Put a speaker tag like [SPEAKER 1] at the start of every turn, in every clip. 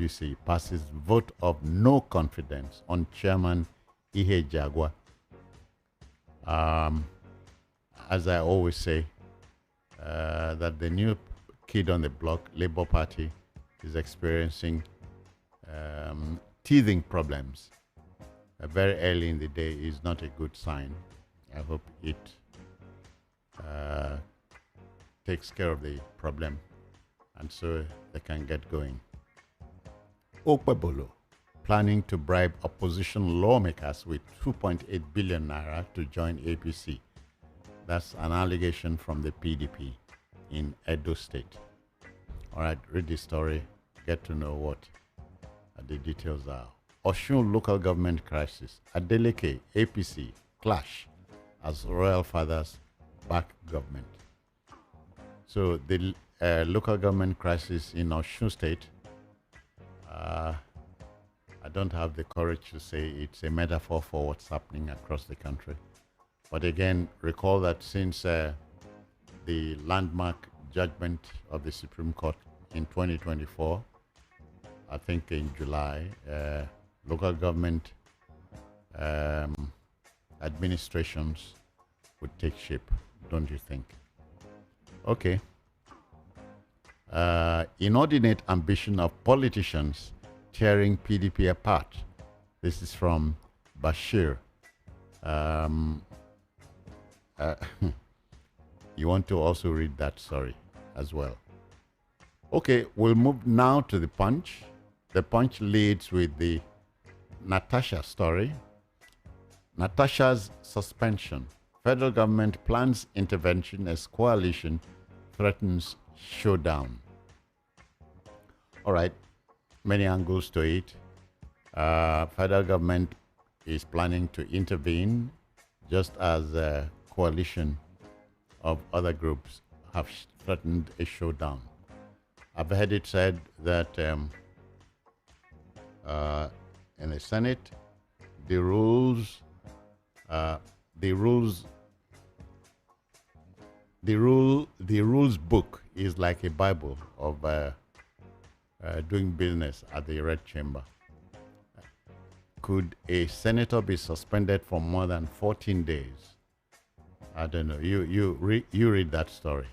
[SPEAKER 1] LUC passes vote of no confidence on Chairman Ihe Jagwa. As I always say, that the new kid on the block, Labour Party, is experiencing teething problems. Very early in the day is not a good sign. I hope it takes care of the problem and so they can get going. Okpebolo planning to bribe opposition lawmakers with 2.8 billion naira to join APC. That's an allegation from the PDP in Edo State. All right, read the story, get to know what the details are. Osun local government crisis. Adeleke, APC, clash as royal fathers back government. So the local government crisis in Osun State, I don't have the courage to say it's a metaphor for what's happening across the country. But again, recall that since the landmark judgment of the Supreme Court in 2024, I think in July, local government administrations would take shape, don't you think? Okay. Inordinate ambition of politicians tearing PDP apart. This is from Bashir. You want to also read that story as well. Okay, we'll move now to the Punch. The Punch leads with the Natasha story. Natasha's suspension. Federal government plans intervention as coalition threatens showdown. All right, many angles to it. Federal government is planning to intervene just as a coalition of other groups have threatened a showdown. I've heard it said that in the Senate, the rules book is like a Bible of doing business at the Red Chamber. Could a senator be suspended for more than 14 days? I don't know. You read that story.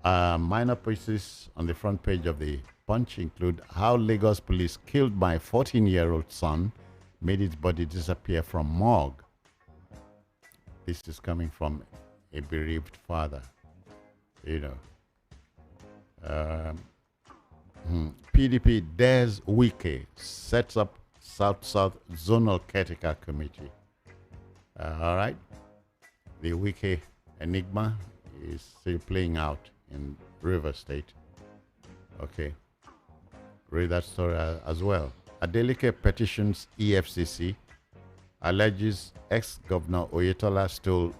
[SPEAKER 1] Minor pieces on the front page of the Punch include how Lagos police killed my 14-year-old son, made his body disappear from morgue. This is coming from a bereaved father. You know. PDP dares Wike, sets up South-South Zonal Caretaker Committee. All right. The Wike enigma is still playing out in River State. Okay. Read that story as well. Adeleke petitions EFCC, alleges ex-governor Oyetola stole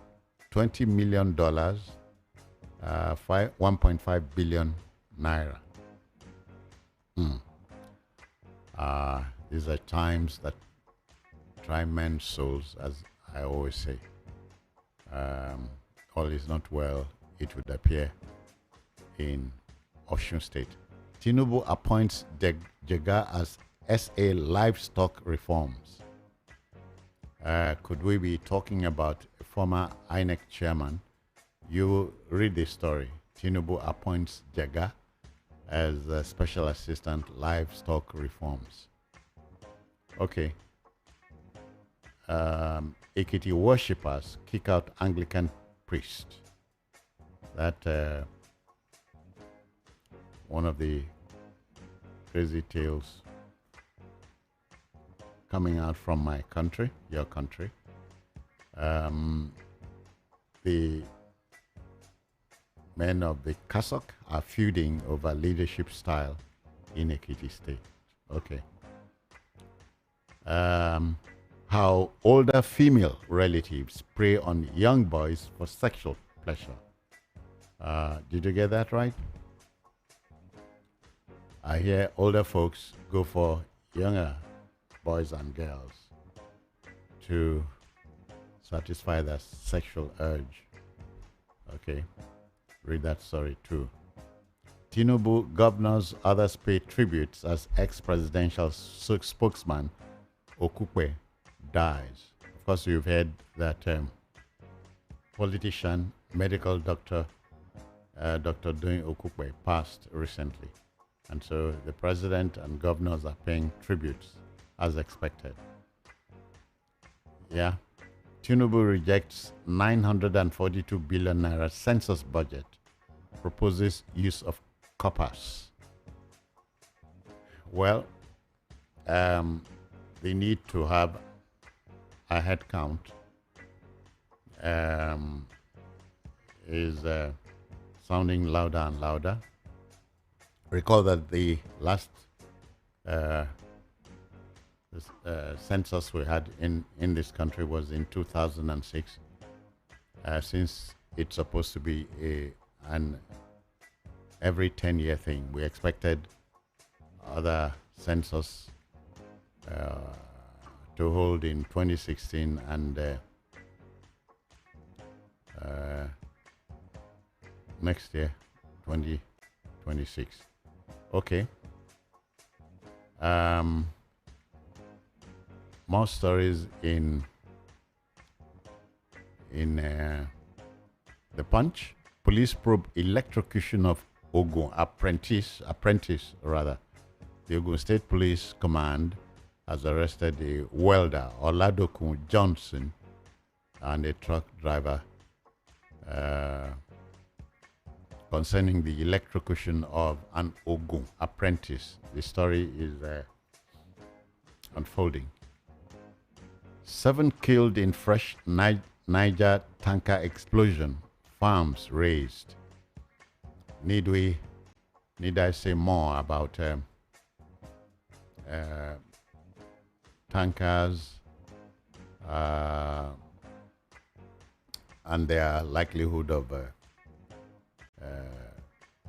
[SPEAKER 1] $20 million, 1.5 billion naira. These are times that try men's souls, as I always say. All is not well, it would appear, in Osun State. Tinubu appoints Jega as SA livestock reforms. Could we be talking about a former INEC chairman? You read this story. Tinubu appoints Jega as a special assistant livestock reforms. Okay. Ekiti worshippers kick out Anglican priest. That one of the crazy tales coming out from my country, your country. The men of the cassock are feuding over leadership style in Ekiti State. Okay. How older female relatives prey on young boys for sexual pleasure. Did you get that right? I hear older folks go for younger boys and girls to satisfy their sexual urge. Okay, read that story too. Tinubu governors others pay tributes as ex-presidential spokesman Okukwe dies. Of course, you've heard that politician, medical doctor, Dr. Doyin Okukwe passed recently. And so the president and governors are paying tributes as expected. Yeah. Tinubu rejects 942 billion naira census budget, proposes use of coppers. Well, they need to have a head count. Is sounding louder and louder. Recall that the last census we had in this country was in 2006. Since it's supposed to be an every 10-year thing, we expected other census to hold in 2016 and next year, 2026. Okay. More stories in the Punch. Police probe electrocution of Ogun apprentice rather. The Ogun State Police Command has arrested a welder, Oladokun Johnson, and a truck driver concerning the electrocution of an Ogun apprentice. The story is unfolding. 7 killed in fresh Niger tanker explosion. Farms razed. Need I say more about tankers and their likelihood of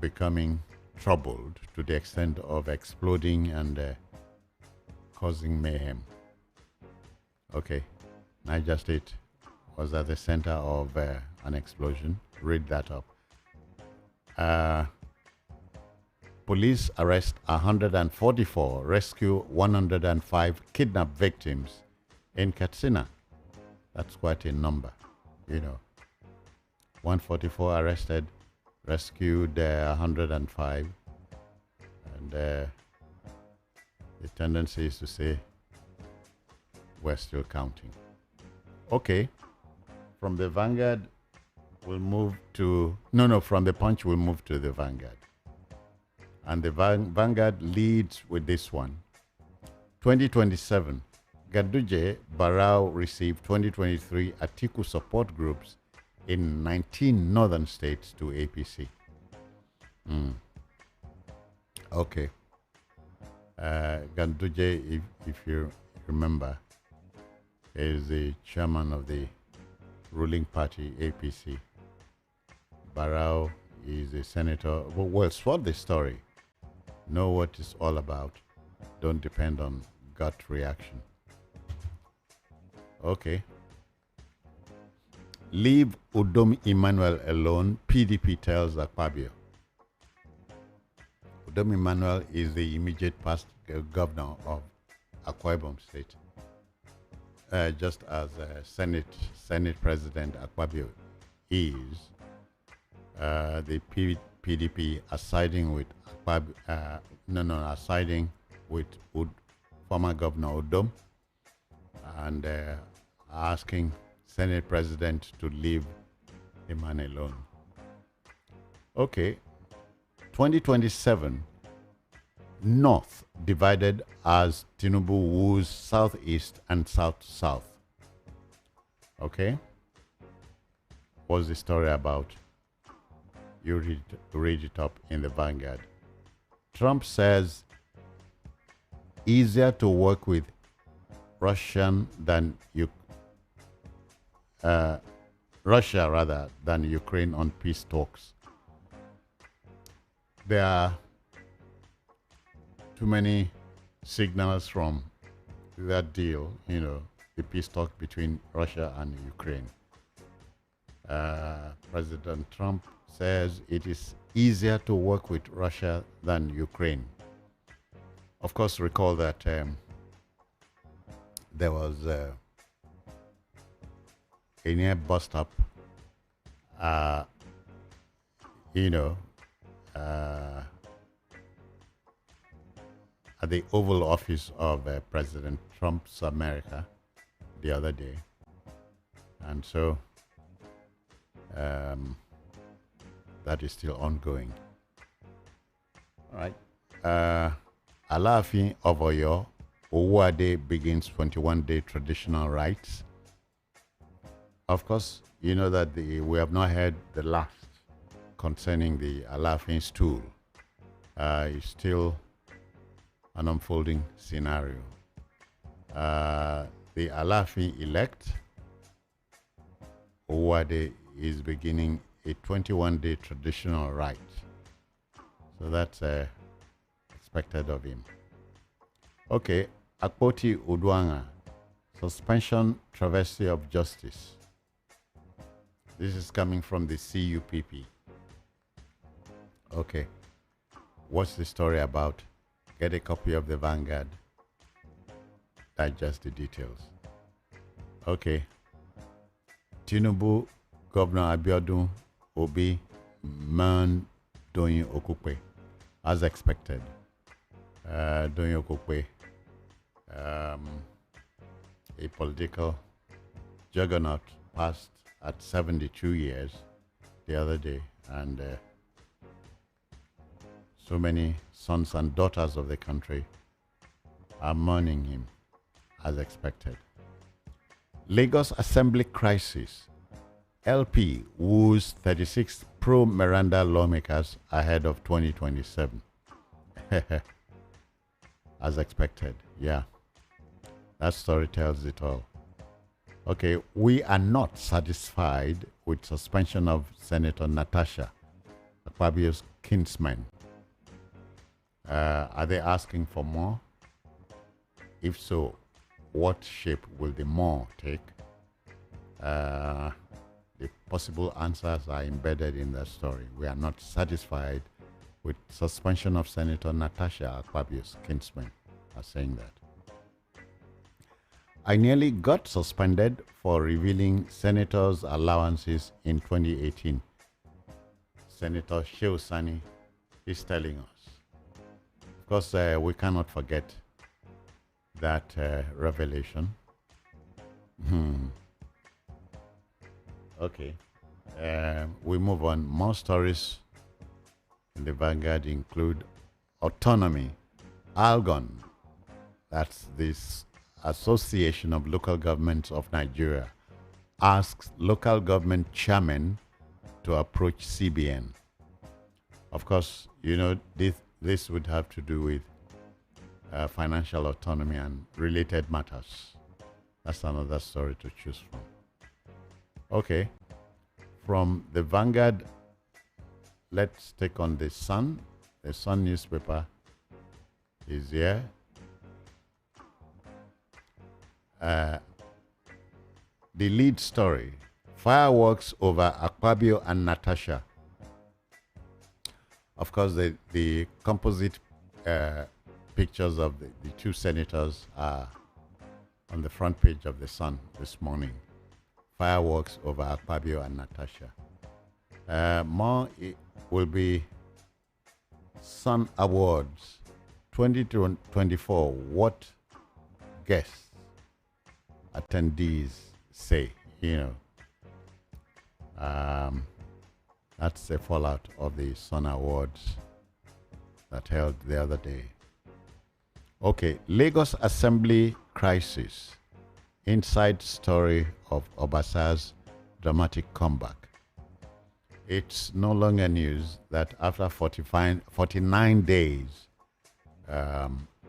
[SPEAKER 1] becoming troubled to the extent of exploding and causing mayhem? Okay, Niger State was at the center of an explosion. Read that up. Police arrest 144, rescue 105 kidnapped victims in Katsina. That's quite a number, you know. 144 arrested, rescued 105, and the tendency is to say we're still counting. Okay, from the Vanguard we'll move to from the Punch we'll move to the Vanguard, and the Vanguard leads with this one. 2027, Ganduje Barrow received 2023 Atiku support groups in 19 northern states to APC. Okay. Ganduje, if you remember, is the chairman of the ruling party, APC. Barrow is a senator. Well, swap the story. Know what it's all about. Don't depend on gut reaction. Okay. Leave Udom Emmanuel alone, PDP tells Akpabio. Udom Emmanuel is the immediate past governor of Akwa Ibom State. Just as Senate President Akpabio is, the PDP are siding with siding with former Governor Udom and asking Senate President to leave the man alone. Okay, 2027, North divided as Tinubu woos Southeast and South-South. Okay, what's the story about? You read it up in the Vanguard. Trump says easier to work with Russia than Ukraine on peace talks. There are too many signals from that deal, the peace talk between Russia and Ukraine. President Trump says it is easier to work with Russia than Ukraine. Of course, recall that there was a near bus stop, you know, at the Oval Office of President Trump's America the other day. And so that is still ongoing. All right. Alaafin of Oyo, Owuade begins 21-day traditional rites. Of course, you know that we have not heard the last concerning the Alaafin stool. It's still an unfolding scenario. The Alaafin elect, Owuade, is beginning a 21-day traditional rite. So that's expected of him. Okay, Akpoti Udwanga, suspension travesty of justice. This is coming from the CUPP. Okay, what's the story about? Get a copy of the Vanguard. Digest the details. Okay. Tinubu, Governor Abiodun, Obi, Man, Doyin Okupe, as expected. Doyin Okupe, a political juggernaut, passed at 72 years the other day, and so many sons and daughters of the country are mourning him, as expected. Lagos Assembly crisis. LP woos 36 pro-Miranda lawmakers ahead of 2027. As expected, yeah. That story tells it all. Okay, we are not satisfied with suspension of Senator Natasha, Akpabio's kinsman. Are they asking for more? If so, what shape will the more take? The possible answers are embedded in that story. We are not satisfied with suspension of Senator Natasha, Akpabio's kinsman, are saying that. I nearly got suspended for revealing senators' allowances in 2018. Senator Shehu Sani is telling us. Of course, we cannot forget that revelation. Okay. We move on. More stories in the Vanguard include autonomy. ALGON, that's this Association of Local Governments of Nigeria, asks local government chairmen to approach CBN. Of course, you know, this would have to do with financial autonomy and related matters. That's another story to choose from. Okay, from the Vanguard, let's take on the Sun. The Sun newspaper is here. The lead story, fireworks over Akpabio and Natasha. Of course, the composite pictures of the two senators are on the front page of the Sun this morning. Fireworks over Akpabio and Natasha. More will be Sun Awards 2024. What guests, attendees say, you know. That's a fallout of the Sun Awards that held the other day. Okay, Lagos Assembly crisis. Inside story of Obasa's dramatic comeback. It's no longer news that after 49 days,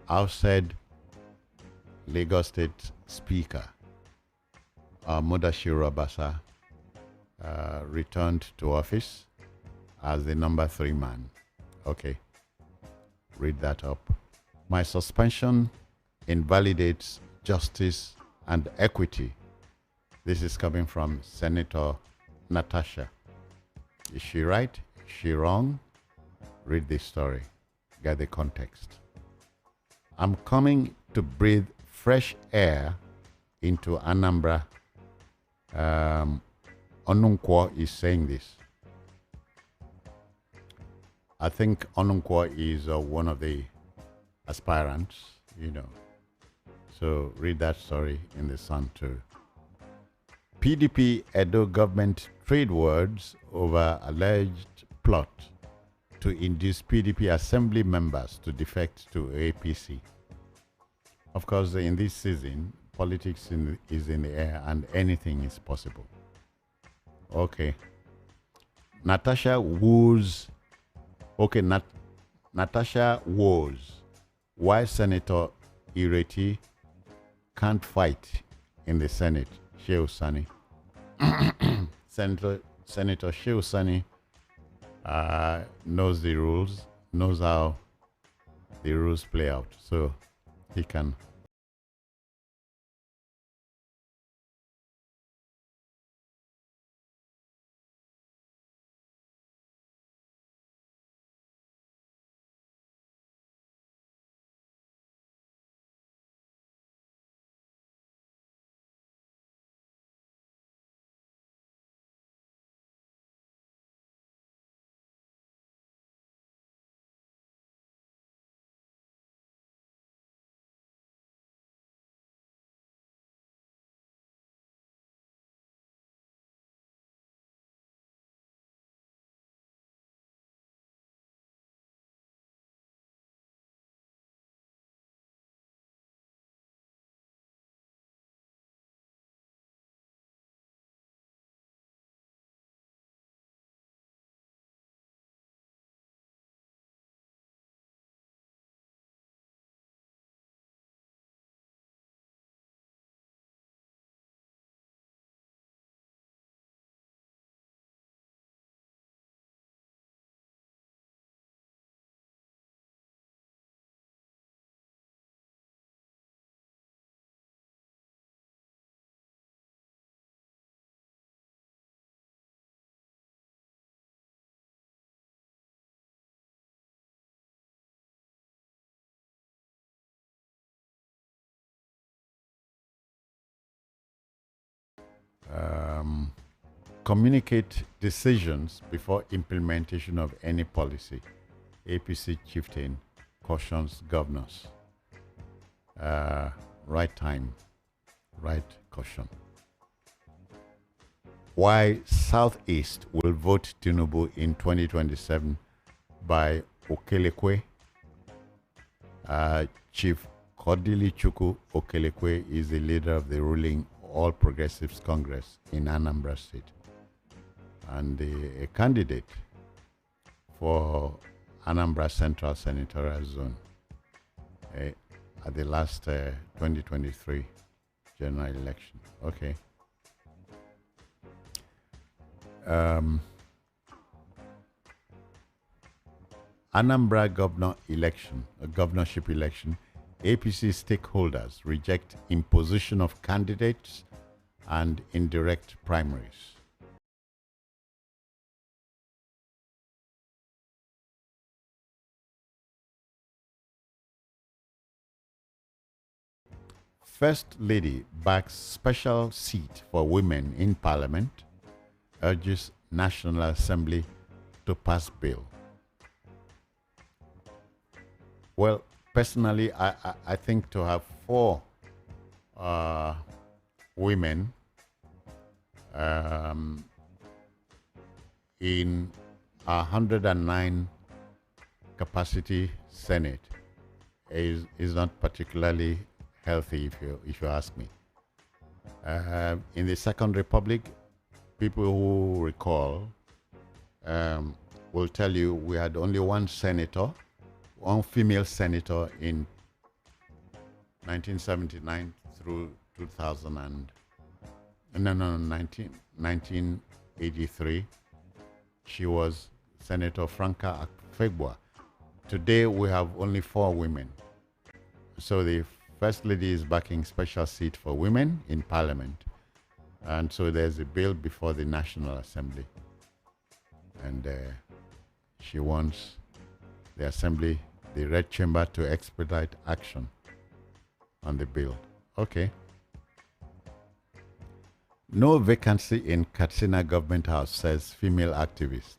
[SPEAKER 1] outside Lagos State Speaker Mudashiru Obasa returned to office as the number 3 man. Okay, read that up. My suspension invalidates justice and equity. This is coming from Senator Natasha. Is she right? Is she wrong? Read this story. Get the context. I'm coming to breathe fresh air into Anambra. Onunkwo is saying this. I think Onunkwo is one of the aspirants, you know. So read that story in the Sun too. PDP Edo government trade words over alleged plot to induce PDP assembly members to defect to APC. Of course, in this season, politics is in the air and anything is possible. Okay. Natasha woos. Okay, Natasha woos why Senator Ireti can't fight in the Senate. Shehu Sani. Senator Shehu Sani knows the rules, knows how the rules play out. So he can. Communicate decisions before implementation of any policy. APC chieftain cautions governors. Right time, right caution. Why Southeast will vote Tinubu in 2027 by Okelekwe. Chief Kodili Chuku Okelekwe is the leader of the ruling All Progressives Congress in Anambra State and a candidate for Anambra Central Senatorial Zone at the last 2023 general election. Okay. Anambra governorship election, APC stakeholders reject imposition of candidates and indirect primaries. First Lady backs special seat for women in Parliament, urges National Assembly to pass bill. Well, personally, I think to have 4 women in 109 capacity Senate is not particularly healthy, if you ask me. In the Second Republic, people who recall will tell you we had only one female senator in 1979 through 1983. She was Senator Franca Akfegwa. Today we have only 4 women. So the First Lady is backing special seat for women in Parliament. And so there's a bill before the National Assembly. and she wants the Assembly, the Red Chamber, to expedite action on the bill. Okay. No vacancy in Katsina Government House, says female activist.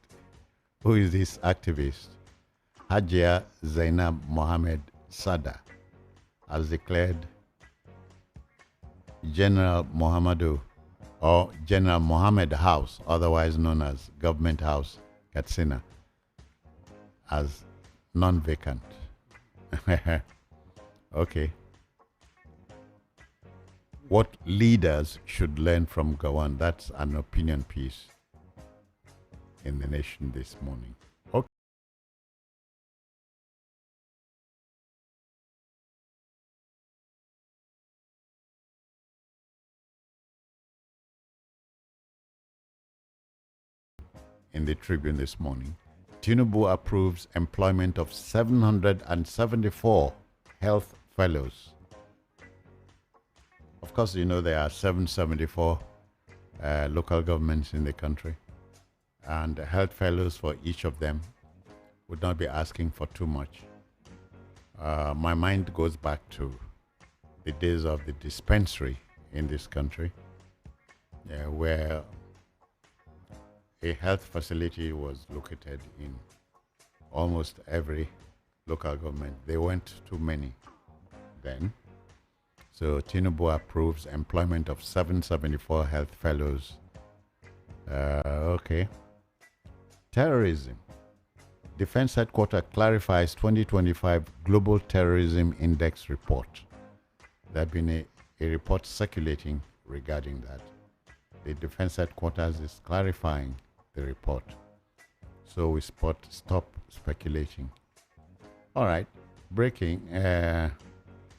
[SPEAKER 1] Who is this activist? Hajia Zainab Mohammed Sada has declared General Muhammadu or General Mohammed House, otherwise known as Government House, Katsina, as non-vacant. Okay. What leaders should learn from Gawan? That's an opinion piece in the Nation this morning. Okay. In the Tribune this morning, Tinubu approves employment of 774 health fellows. Of course, you know there are 774 local governments in the country, and health fellows for each of them would not be asking for too much. My mind goes back to the days of the dispensary in this country, where a health facility was located in almost every local government. There weren't too many then. So Tinubu approves employment of 774 health fellows. Okay. Terrorism. Defense Headquarters clarifies 2025 Global Terrorism Index report. There have been a report circulating regarding that. The Defense Headquarters is clarifying the report. So we stop speculating. All right. Breaking.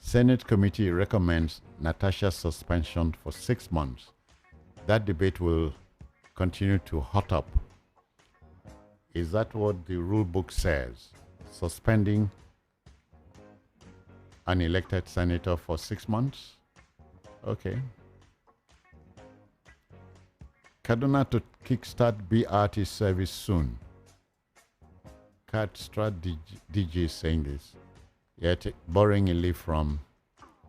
[SPEAKER 1] Senate committee recommends Natasha's suspension for 6 months. That debate will continue to hot up. Is that what the rule book says? Suspending an elected senator for 6 months? Okay. Kaduna to kickstart BRT service soon. Catstrat DG is saying this. Yet borrowing a leaf from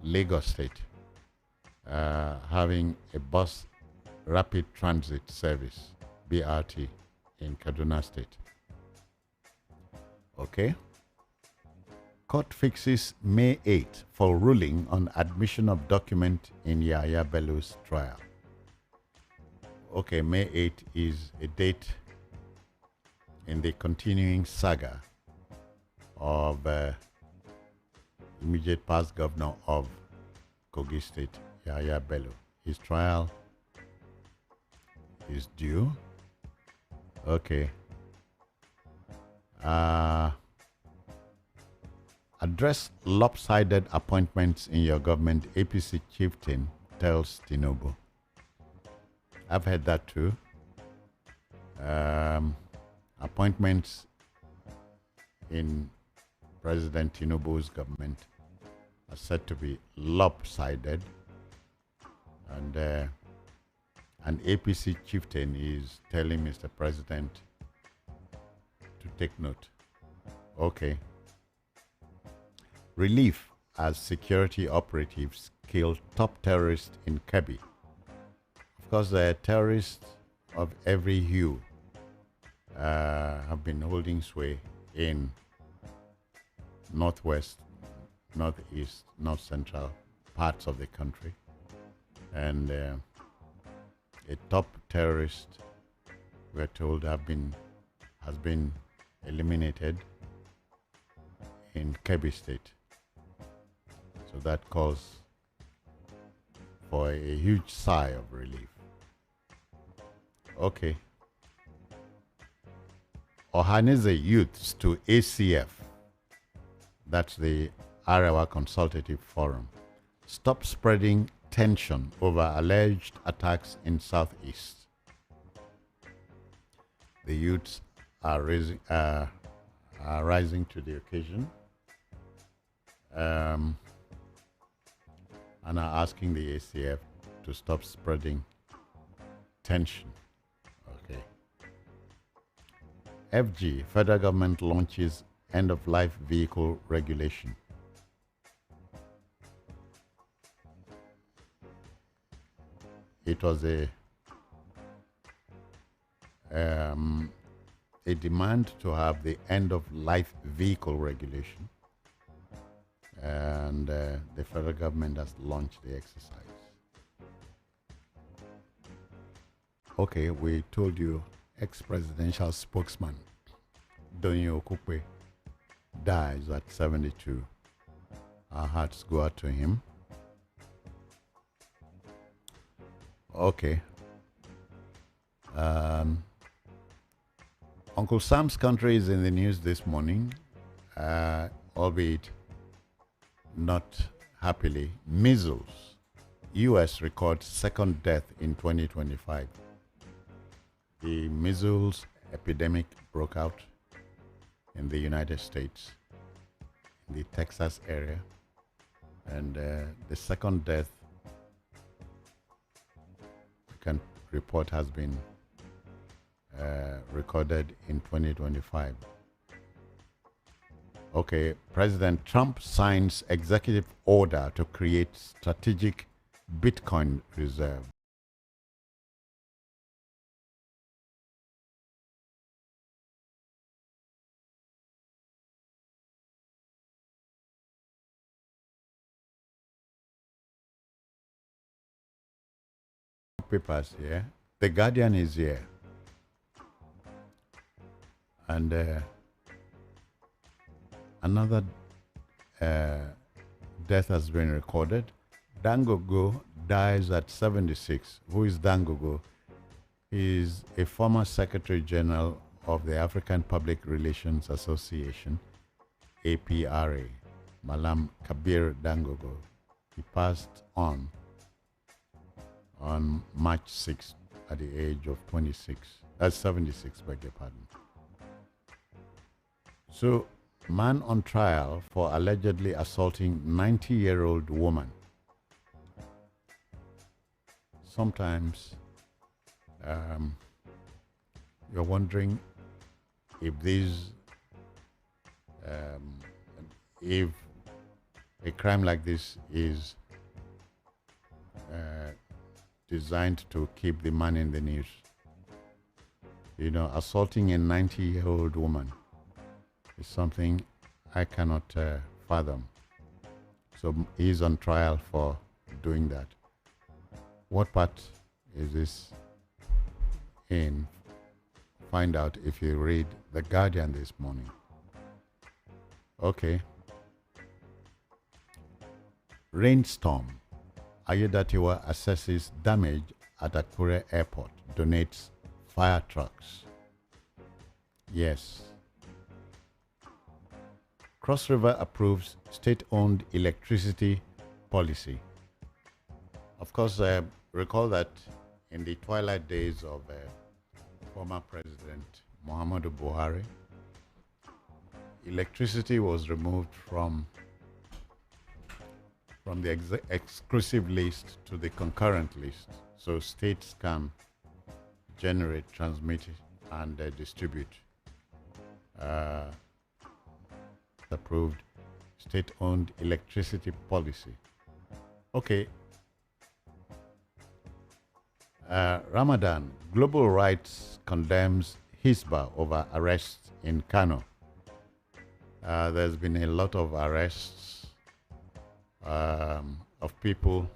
[SPEAKER 1] Lagos State, having a bus rapid transit service, BRT, in Kaduna State. Okay. Court fixes May 8 for ruling on admission of document in Yahya Bello's trial. Okay, May 8 is a date in the continuing saga of immediate past governor of Kogi State, Yahya Bello. His trial is due. Okay. Address lopsided appointments in your government, APC chieftain tells Tinubu. I've heard that too. Appointments in President Tinubu's government are said to be lopsided, and an APC chieftain is telling Mr. President to take note. Okay. Relief as security operatives kill top terrorist in Kebbi. Of course, the terrorists of every hue have been holding sway in northwest, northeast, north central parts of the country, and a top terrorist, we're told, has been eliminated in Kebbi State. So that calls for a huge sigh of relief. Okay. Ohaneze youths to ACF. That's the Arewa Consultative Forum. Stop spreading tension over alleged attacks in Southeast. The youths are rising to the occasion and are asking the ACF to stop spreading tension. Okay. FG, federal government launches end-of-life vehicle regulation. It was a demand to have the end-of-life vehicle regulation, and the federal government has launched the exercise. Okay, we told you ex-presidential spokesman Donyo Okukwe dies at 72. Our hearts go out to him. Okay. Uncle Sam's country is in the news this morning, albeit not happily. Measles. U.S. records second death in 2025. The measles epidemic broke out in the United States, in the Texas area, and the second death we can report has been recorded in 2025. Okay, President Trump signs executive order to create strategic Bitcoin reserve. Papers here. The Guardian is here. And another death has been recorded. Dangogo dies at 76. Who is Dangogo? He is a former Secretary General of the African Public Relations Association, APRA, Malam Kabir Dangogo. He passed on March 6th at the age of 76, beg your pardon. So, man on trial for allegedly assaulting 90-year-old woman. Sometimes you're wondering if if a crime like this is designed to keep the man in the news. You know, assaulting a 90-year-old woman is something I cannot fathom. So he's on trial for doing that. What part is this in? Find out if you read The Guardian this morning. Okay. Rainstorm. Ayedatiwa assesses damage at Akure Airport, donates fire trucks. Yes. Cross River approves state-owned electricity policy. Of course, recall that in the twilight days of former President Muhammadu Buhari, electricity was removed from the exclusive list to the concurrent list, so states can generate, transmit, and distribute. Approved state-owned electricity policy. Okay. Ramadan, Global Rights condemns Hisbah over arrests in Kano. There's been a lot of arrests of people,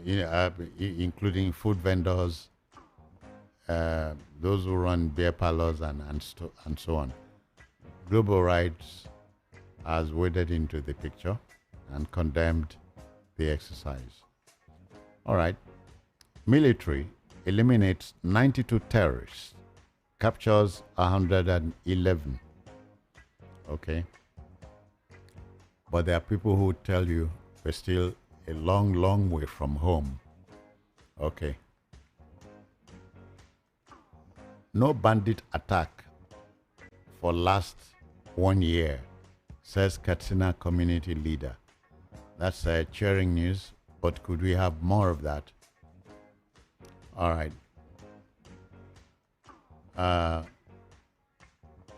[SPEAKER 1] including food vendors, those who run beer parlors and so on. Global Rights has waded into the picture and condemned the exercise. All right. Military eliminates 92 terrorists, captures 111. Okay. But there are people who tell you we're still a long, long way from home. Okay. No bandit attack for last 1 year, says Katsina community leader. That's cheering news, but could we have more of that? All right.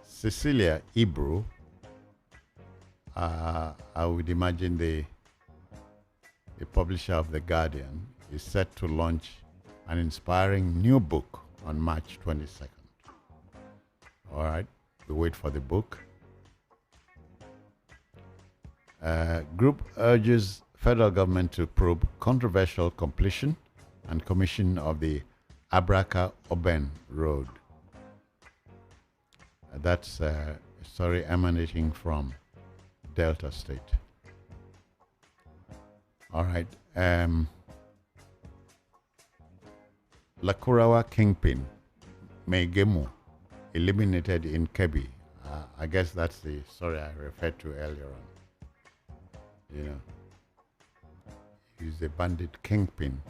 [SPEAKER 1] Cecilia Ibru, I would imagine the publisher of The Guardian, is set to launch an inspiring new book on March 22nd. All right, we wait for the book. Group urges federal government to probe controversial completion and commission of the Abraka-Oben Road. That's a story emanating from Delta State. All right. Lakurawa Kingpin, Meigemu, eliminated in Kebbi. I guess that's the story I referred to earlier on. You know, he's a bandit kingpin.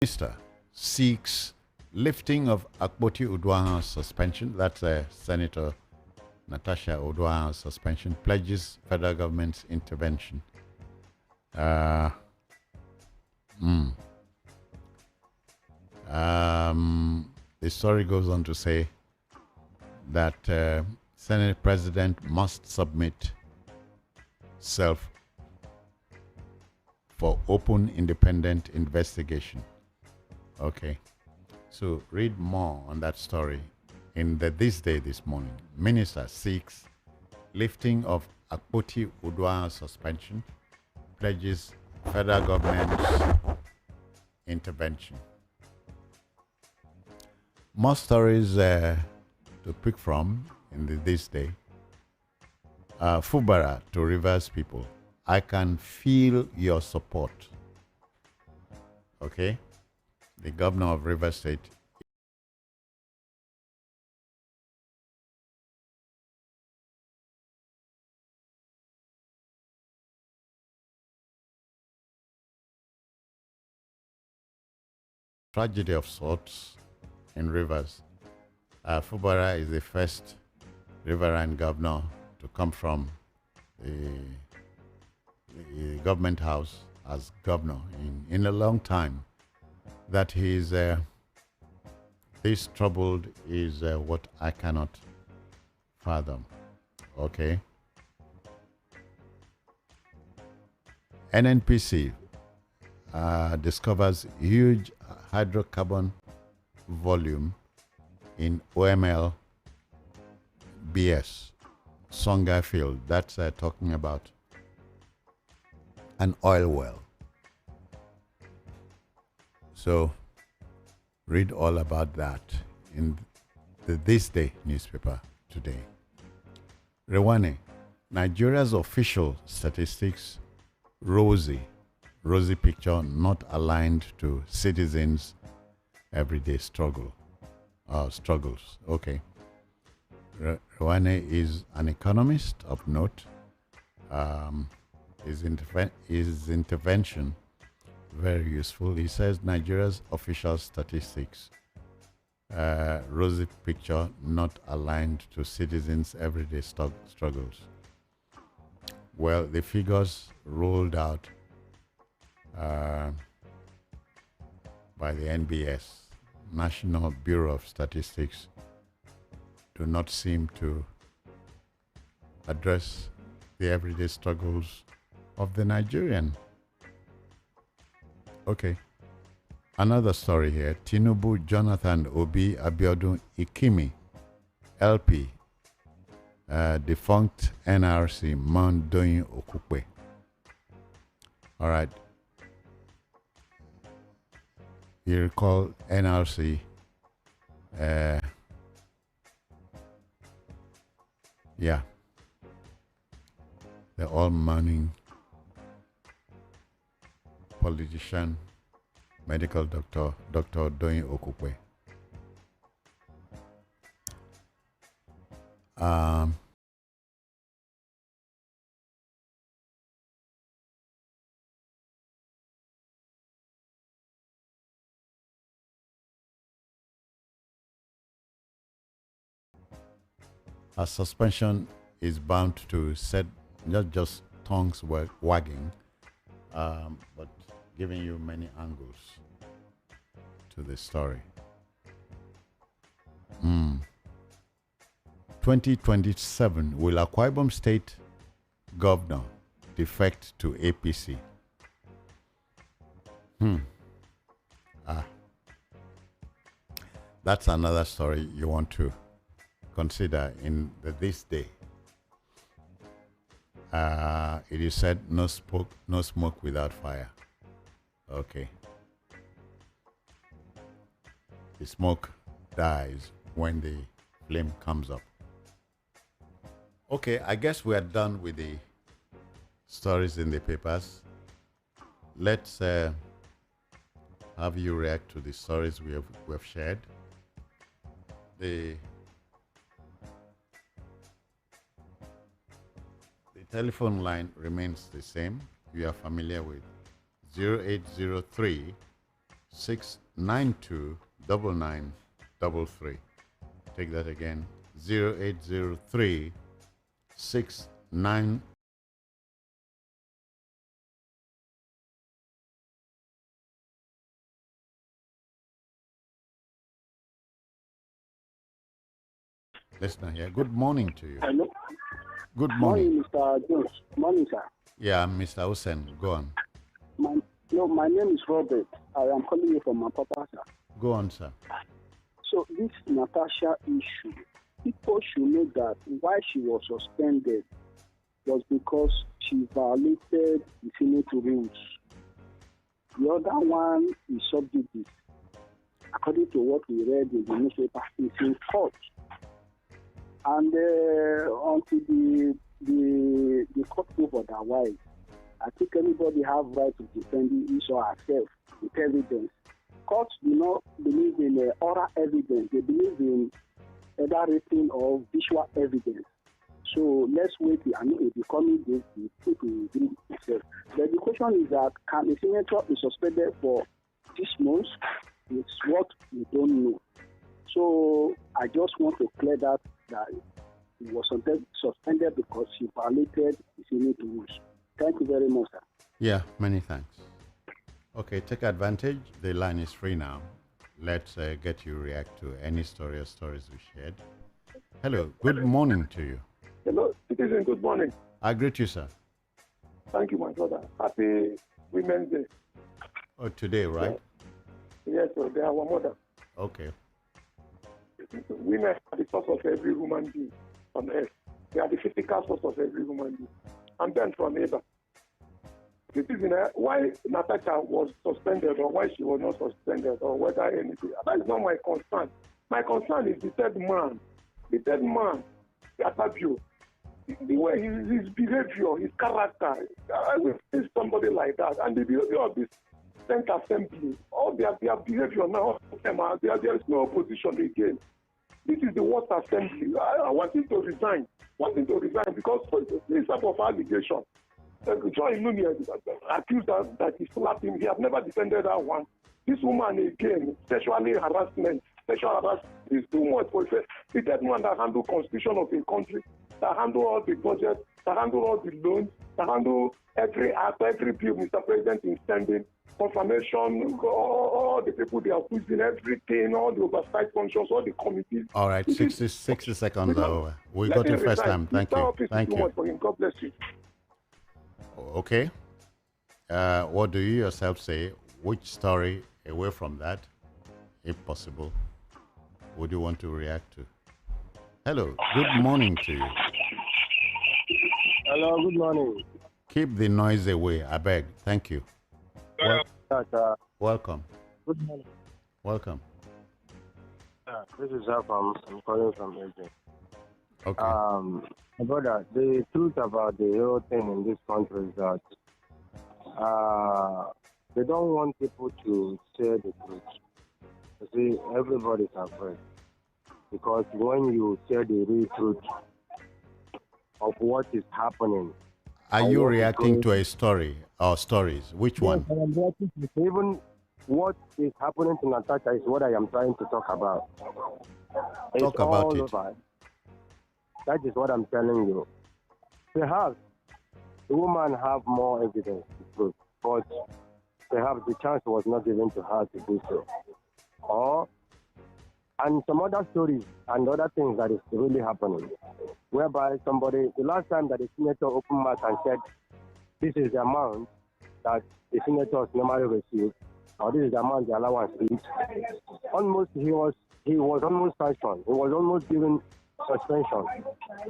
[SPEAKER 1] Minister seeks lifting of Akpoti Uduaghan's suspension. That's Senator Natasha Uduaghan's suspension. Pledges federal government's intervention. The story goes on to say that Senate President must submit self for open independent investigation. Okay, so read more on that story in the This Day this morning. Minister seeks lifting of Akpoti Uduaghan's suspension, pledges federal government's intervention. More stories to pick from in the This Day. Fubara to Rivers people. I can feel your support. Okay? The governor of Rivers State tragedy of sorts in Rivers. Fubara is the first riverine governor to come from the government house as governor in a long time. That he is this troubled is what I cannot fathom. Okay. NNPC discovers huge hydrocarbon volume in OML BS Songhai field. That's talking about an oil well. So read all about that in the This Day newspaper today. Rewane, Nigeria's official statistics rosy picture not aligned to citizens' everyday struggles. Okay. Rewane is an economist of note. His intervention very useful. He says Nigeria's official statistics rosy picture not aligned to citizens' everyday struggles. Well, the figures rolled out by the NBS, National Bureau of Statistics, do not seem to address the everyday struggles of the Nigerian. Okay. Another story here. Tinubu, Jonathan Obi, Abiodun Ikimi, LP, defunct NRC, Mandoyin Okupe. All right. You recall NRC, yeah, the all-morning politician, medical doctor, Dr. Doyin Okupe. A suspension is bound to set not just tongues wagging, but giving you many angles to the story. 2027, will Akwa Ibom State Governor defect to APC? That's another story you want to consider in This Day. It is said no smoke without fire. Okay. The smoke dies when the flame comes up. Okay, I guess we are done with the stories in the papers. Let's have you react to the stories we have shared. The telephone line remains the same. You are familiar with 0803 692 9933. Take that again. 0803 69. Listener here. Good morning to you.
[SPEAKER 2] Hello.
[SPEAKER 1] Good morning.
[SPEAKER 2] Mr. Jones. Morning, sir.
[SPEAKER 1] Yeah, Mr. Hussein. Go on.
[SPEAKER 2] My name is Robert. I am calling you from my papa, sir.
[SPEAKER 1] Go on, sir.
[SPEAKER 2] So this Natasha issue, people should know that why she was suspended was because she violated the Senate rules. The other one is subject. According to what we read in the newspaper, it's in court. And until the court prove otherwise, I think anybody have right to defend his or herself with evidence. Courts do not believe in oral evidence. They believe in either written or visual evidence. So let's wait. I mean, if you call me this, the people will do itself. But the question is that can the senator be suspended for 6 months? It's what we don't know. So I just want to clear that he was suspended because she violated the Senate rules. Thank you very much, sir.
[SPEAKER 1] Yeah, many thanks. Okay, take advantage. The line is free now. Let's get you react to any story or stories we shared. Hello, good morning to you.
[SPEAKER 3] Hello, citizen, good morning.
[SPEAKER 1] I greet you, sir.
[SPEAKER 3] Thank you, my brother. Happy Women's Day.
[SPEAKER 1] Oh, today, right?
[SPEAKER 3] Yes, sir, they are our mother.
[SPEAKER 1] Okay.
[SPEAKER 3] Women are the source of every human being on earth. They are the physical source of every human being. I'm Ben from neighbor. This is why Natasha was suspended or why she was not suspended or whether anything. That is not my concern. My concern is the third man. The third man, Atabio. The way his behavior, his character. I will see somebody like that. And the behavior of this Senate Assembly, all their behavior now, there is no opposition again. This is the worst assembly. I want him to resign. Because this type of allegation. Joy Nunez accused that he slapped him. He has never defended that one. This woman again, sexual harassment is too much for it. The third one that handle constitution of a country, that handle all the budget, that handle all the loans, that handle every act, every bill Mr. President is sending, confirmation, all the people they are pushing, everything, all the oversight functions, all the committees.
[SPEAKER 1] All right, 60 seconds are over. We got it first time. Thank you. Thank you.
[SPEAKER 3] Much for him. God bless you.
[SPEAKER 1] Okay. What do you yourself say? Which story, away from that, if possible, would you want to react to? Hello. Good morning to you.
[SPEAKER 4] Hello. Good morning.
[SPEAKER 1] Keep the noise away, I beg. Thank you. Welcome.
[SPEAKER 4] Good morning.
[SPEAKER 1] Welcome.
[SPEAKER 4] This is Afam. I'm calling from Agent.
[SPEAKER 1] Okay.
[SPEAKER 4] My brother, the truth about the whole thing in this country is that they don't want people to say the truth. You see, everybody's afraid. Because when you say the real truth of what is happening.
[SPEAKER 1] Are you reacting to a story or stories? Which one?
[SPEAKER 4] Even what is happening to Natasha is what I am trying to talk about.
[SPEAKER 1] Talk about it.
[SPEAKER 4] Over. That is what I'm telling you. Perhaps the woman have more evidence to prove, but perhaps the chance was not given to her to do so. And some other stories and other things that is really happening, whereby somebody, the last time that the senator opened mouth and said, this is the amount that the senators normally receive, or this is the amount the allowance is, almost he was almost sanctioned. He was almost given suspension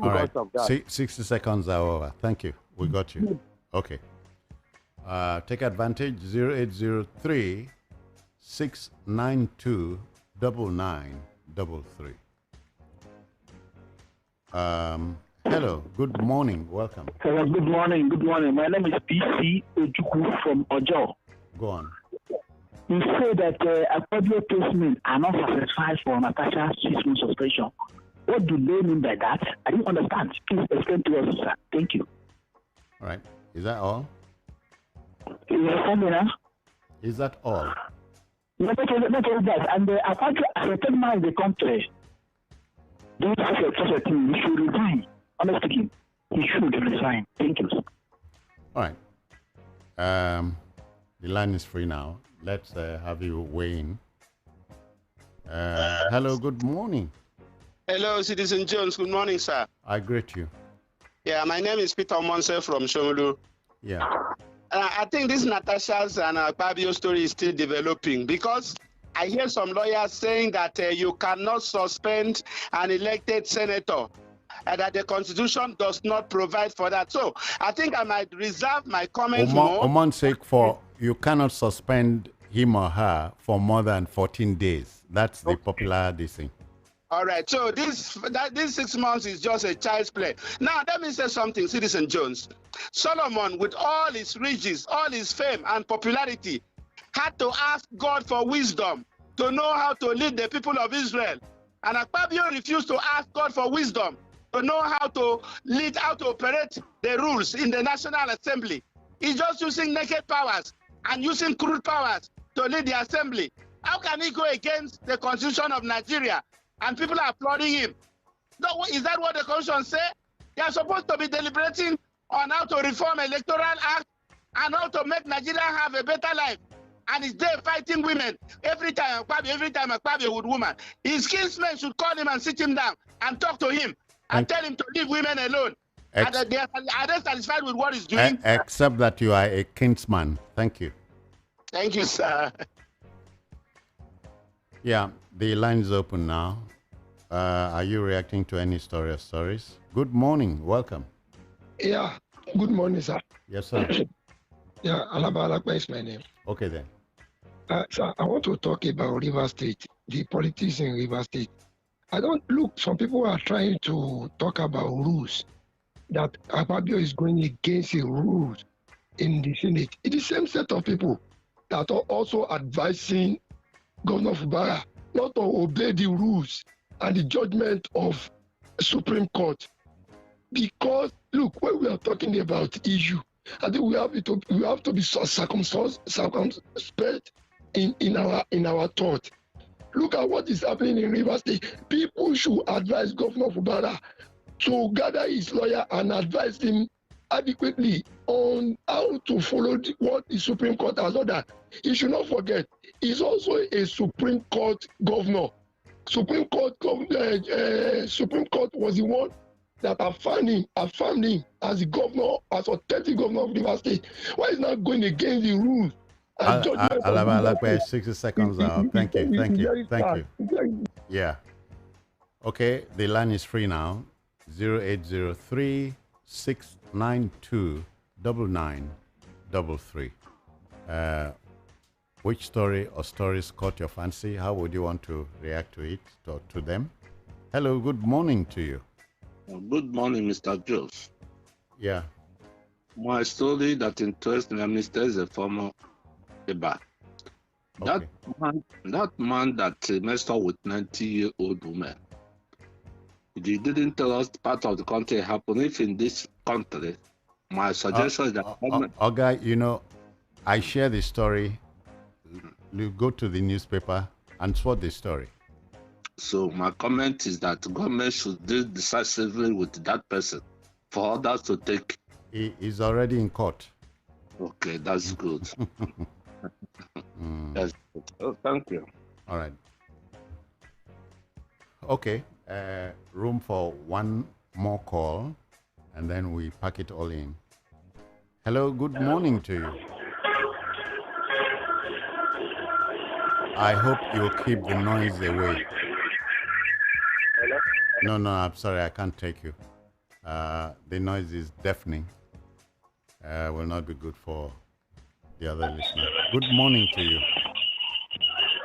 [SPEAKER 4] because of that.
[SPEAKER 1] 60 seconds are over. Thank you. We got you. Okay. Take advantage. 0803 692 9933. Hello. Good morning. Welcome.
[SPEAKER 5] Hello. Good morning. Good morning. My name is PC Ojuku from Ojo.
[SPEAKER 1] Go on.
[SPEAKER 5] You say that Akpabio placement are not satisfied for Natasha's 6 months suspension. What do they mean by that? I didn't understand. Please explain to us, sir. Thank you.
[SPEAKER 1] All right. Is that all?
[SPEAKER 5] You understand me now?
[SPEAKER 1] Is that all?
[SPEAKER 5] Not only that. And Akpabio, as a third man in the country, don't have such a thing. He should resign. Honestly, he should resign. Thank you, sir.
[SPEAKER 1] All right. The line is free now. Let's have you weigh in. Hello. Good morning.
[SPEAKER 6] Hello, Citizen Jones. Good morning, sir.
[SPEAKER 1] I greet you.
[SPEAKER 6] Yeah, my name is Peter Monse from Shomolu.
[SPEAKER 1] Yeah.
[SPEAKER 6] I think this Natasha's and Akpabio story is still developing because I hear some lawyers saying that you cannot suspend an elected senator and that the Constitution does not provide for that. So I think I might reserve my comments more.
[SPEAKER 1] Oman's sake, for you cannot suspend him or her for more than 14 days. That's the popular thing.
[SPEAKER 6] All right, so this 6 months is just a child's play. Now, let me say something, Citizen Jones. Solomon, with all his riches, all his fame and popularity, had to ask God for wisdom to know how to lead the people of Israel. And Akpabio refused to ask God for wisdom to know how to lead, how to operate the rules in the National Assembly. He's just using naked powers and using crude powers to lead the assembly. How can he go against the Constitution of Nigeria? And people are applauding him. Is that what the Constitution say? They are supposed to be deliberating on how to reform electoral act and how to make Nigeria have a better life. And he's there fighting women every time Akpabio with woman. His kinsmen should call him and sit him down and talk to him and tell him to leave women alone. Are they satisfied with what he's doing?
[SPEAKER 1] Except that you are a kinsman. Thank you.
[SPEAKER 6] Thank you, sir.
[SPEAKER 1] Yeah, the line is open now. Are you reacting to any story or stories? Good morning. Welcome.
[SPEAKER 7] Yeah. Good morning, sir.
[SPEAKER 1] Yes, sir.
[SPEAKER 7] Yeah, Alabalakba is my name.
[SPEAKER 1] Okay then.
[SPEAKER 7] So I want to talk about River State, the politics in River State. I don't look, some people are trying to talk about rules, that Akpabio is going against the rules in the Senate. It's the same set of people that are also advising Governor Fubara not to obey the rules and the judgment of Supreme Court. Because look, when we are talking about issue, I think we have to be so circumspect in our thought. Look at what is happening in Rivers State. People should advise Governor Fubara to gather his lawyer and advise him adequately on how to follow what the Supreme Court has ordered. He should not forget, he's also a Supreme Court governor. Supreme Court was the one that affirmed him as the governor, as authentic governor of Rivers State. Why is not going against the rules?
[SPEAKER 1] Alaba, 60 seconds out. Thank you. Yeah. Okay, the line is free now. 0803 692 9933. Which story or stories caught your fancy? How would you want to react to it, to them? Hello, good morning to you.
[SPEAKER 8] Good morning, Mr. Jones.
[SPEAKER 1] Yeah.
[SPEAKER 8] My story that interests me, Mr. is a former Jega.
[SPEAKER 1] Okay.
[SPEAKER 8] That man that messed up with 90-year-old woman. He didn't tell us part of the country happened. If in this country, my suggestion is that...
[SPEAKER 1] Okay, you know, I share the story. You go to the newspaper and swat the story.
[SPEAKER 8] So my comment is that government should deal decisively with that person for others to take.
[SPEAKER 1] He is already in court.
[SPEAKER 8] Okay, that's good. That's good. Oh, thank you.
[SPEAKER 1] All right. Okay. Room for one more call, and then we pack it all in. Hello, good morning to you. I hope you'll keep the noise away.
[SPEAKER 4] Hello?
[SPEAKER 1] No, I'm sorry, I can't take you. The noise is deafening. Will not be good for the other listener. Good morning to you.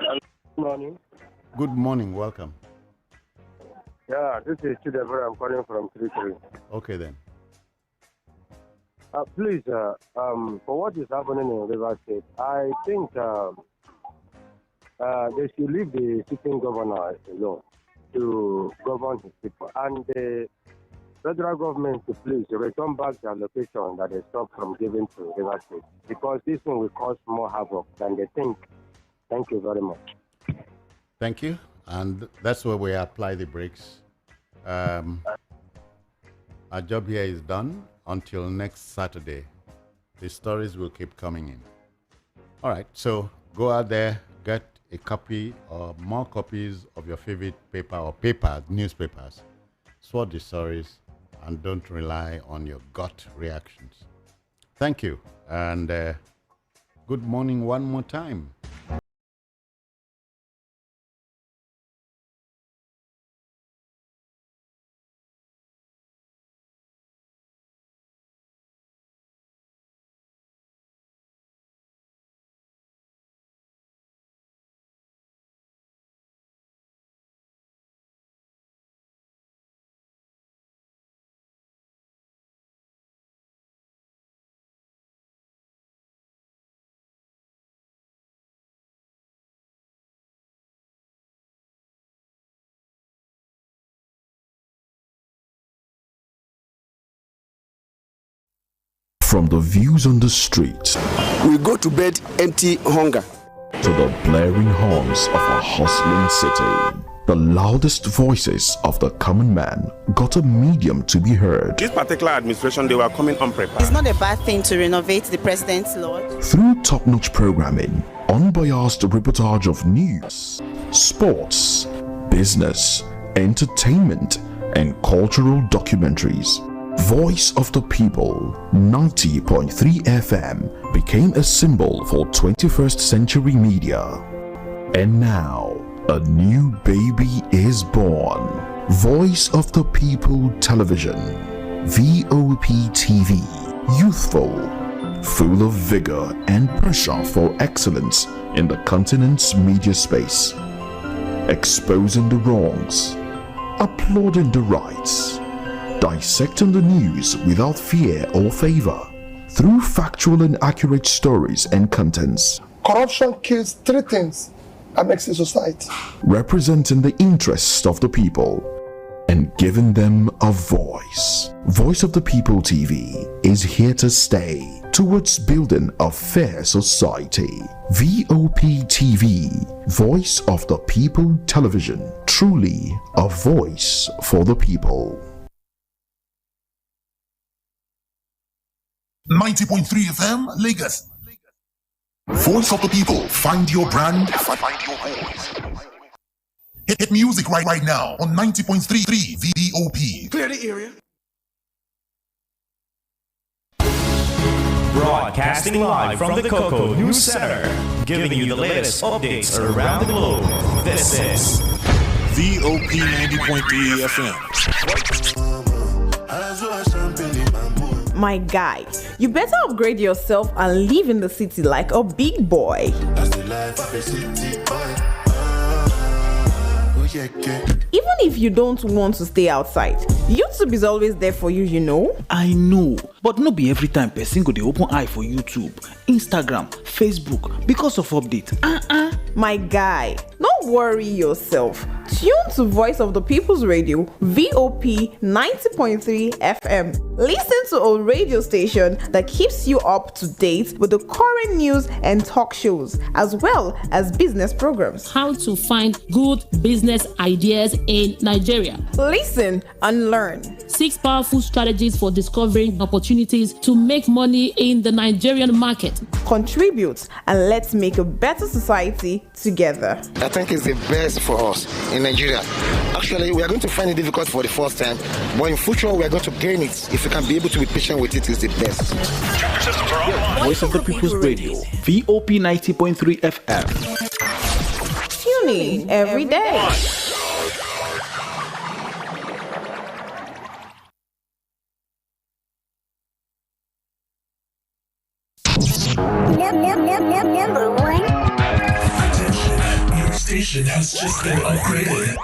[SPEAKER 4] Good morning.
[SPEAKER 1] Good morning, welcome.
[SPEAKER 4] Yeah, this is Chidever. I'm calling from 33.
[SPEAKER 1] Okay then.
[SPEAKER 4] Please, for what is happening in River State, I think they should leave the sitting governor alone to govern his people. And the federal government to please return back the allocation that they stopped from giving to River State, because this one will cause more havoc than they think. Thank you very much.
[SPEAKER 1] Thank you. And that's where we apply the brakes. Our job here is done until next Saturday. The stories will keep coming in. All right, so go out there, get a copy or more copies of your favorite paper or newspapers. Swat the stories and don't rely on your gut reactions. Thank you, and good morning one more time.
[SPEAKER 9] From the views on the street,
[SPEAKER 10] we go to bed empty hunger,
[SPEAKER 9] to the blaring horns of a hustling city, the loudest voices of the common man got a medium to be heard.
[SPEAKER 10] This particular administration, they were coming unprepared.
[SPEAKER 11] It's not a bad thing to renovate the president's lodge.
[SPEAKER 9] Through top-notch programming, unbiased reportage of news, sports, business, entertainment, and cultural documentaries, Voice of the People 90.3 FM became a symbol for 21st century media. And now, a new baby is born. Voice of the People Television, VOP TV, youthful, full of vigor and pressure for excellence in the continent's media space, exposing the wrongs, applauding the rights, dissecting the news without fear or favor, through factual and accurate stories and contents.
[SPEAKER 12] Corruption kills three things that makes a society.
[SPEAKER 9] Representing the interests of the people and giving them a voice. Voice of the People TV is here to stay towards building a fair society. VOP TV, Voice of the People Television, truly a voice for the people.
[SPEAKER 13] 90.3 FM, Lagos. Voice of the people. Find your brand. Find your voice. Hit music right now on 90.33 VOP.
[SPEAKER 14] Clear the area.
[SPEAKER 15] Broadcasting live from the Coco News Center, giving you the latest updates around the globe. This is
[SPEAKER 13] VOP 90.3 FM.
[SPEAKER 11] My guy, you better upgrade yourself and live in the city like a big boy.
[SPEAKER 14] That's the life of a city boy.
[SPEAKER 11] Even if you don't want to stay outside, YouTube is always there for you, you know.
[SPEAKER 16] I know, but no be every time person go dey open eye for YouTube, Instagram, Facebook because of update.
[SPEAKER 11] My guy, don't worry yourself. Tune to Voice of the People's Radio, VOP 90.3 FM. Listen to a radio station that keeps you up to date with the current news and talk shows, as well as business programs.
[SPEAKER 17] How to find good business ideas in Nigeria.
[SPEAKER 11] Listen and learn.
[SPEAKER 17] 6 powerful strategies for discovering opportunities to make money in the Nigerian market.
[SPEAKER 11] Contribute and let's make a better society together.
[SPEAKER 18] I think it's the best for us in Nigeria. Actually, we are going to find it difficult for the first time, but in future we are going to gain it. If we can be able to be patient with it, is the best.
[SPEAKER 16] Voice of the People's Radio, VOP 90.3 FM.
[SPEAKER 11] Tune in every day.
[SPEAKER 19] Number one.
[SPEAKER 13] Your station has just been upgraded.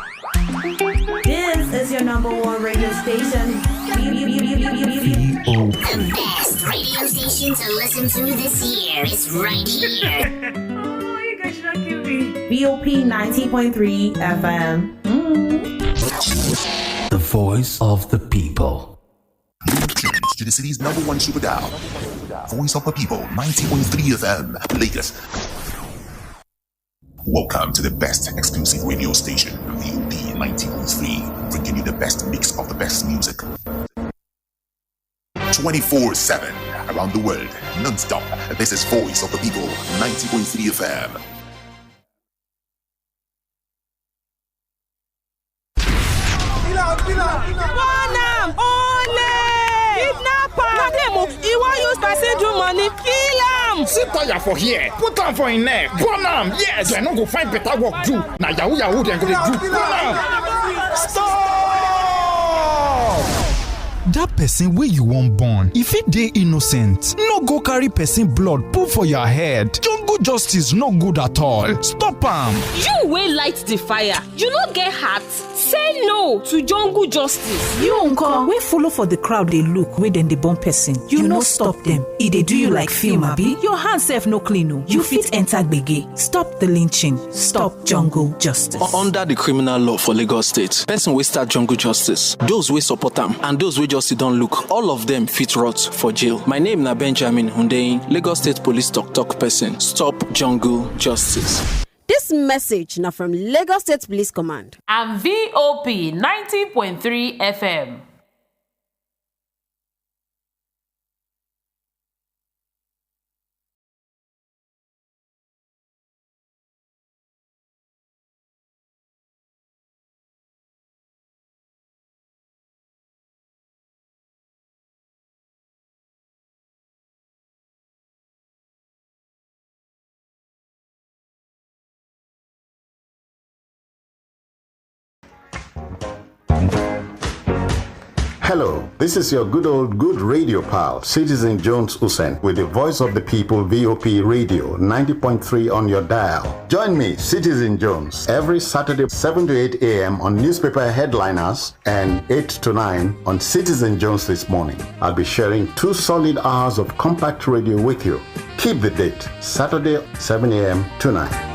[SPEAKER 19] This is your number one radio station. The best radio station to listen to this year is right here.
[SPEAKER 20] Oh, you guys should not kill me.
[SPEAKER 11] VOP 90.3 FM.
[SPEAKER 15] the voice of the people.
[SPEAKER 13] Tunes to the city's number one super dial. Voice of the People, 90.3 FM, Lagos. Welcome to the best exclusive radio station, VOP 90.3, bringing you the best mix of the best music. 24/7, around the world, non-stop. This is Voice of the People, 90.3 FM.
[SPEAKER 20] Bonam, ole! Kidnapper! Na them, he wan use person do money, kill am!
[SPEAKER 21] Sit tire for here, put am for him neck, burn am, yes! Dem no go find better work do, na yahoo yahoo dem go dey do, burn am! Stop!
[SPEAKER 22] Dat person wey you wan born, if it dey innocent, no go carry person blood put for your head. Jungle justice no good at all. Stop am.
[SPEAKER 23] You wey light the fire, you no get heart. Say no to jungle justice.
[SPEAKER 24] You uncle wey follow for the crowd dey look wey dem dey born person. You no stop dem. E dey do you like film abi? Your hand sef no clean o. You fit enter gbege. Stop the lynching. Stop jungle justice.
[SPEAKER 25] Under the criminal law for Lagos State, person wey start jungle justice, those wey support am, and those wey just don't look, all of them fit rot for jail. My name na Benjamin Hundeyin, Lagos State Police talk person. Stop jungle justice.
[SPEAKER 26] This message now from Lagos State Police Command
[SPEAKER 27] and VOP 90.3 FM.
[SPEAKER 1] Hello, this is your good radio pal, Citizen Jones Hussein, with the voice of the people VOP Radio 90.3 on your dial. Join me, Citizen Jones, every Saturday 7 to 8 a.m. on newspaper headliners and 8 to 9 on Citizen Jones This Morning. I'll be sharing 2 solid hours of compact radio with you. Keep the date, Saturday 7 a.m. to 9.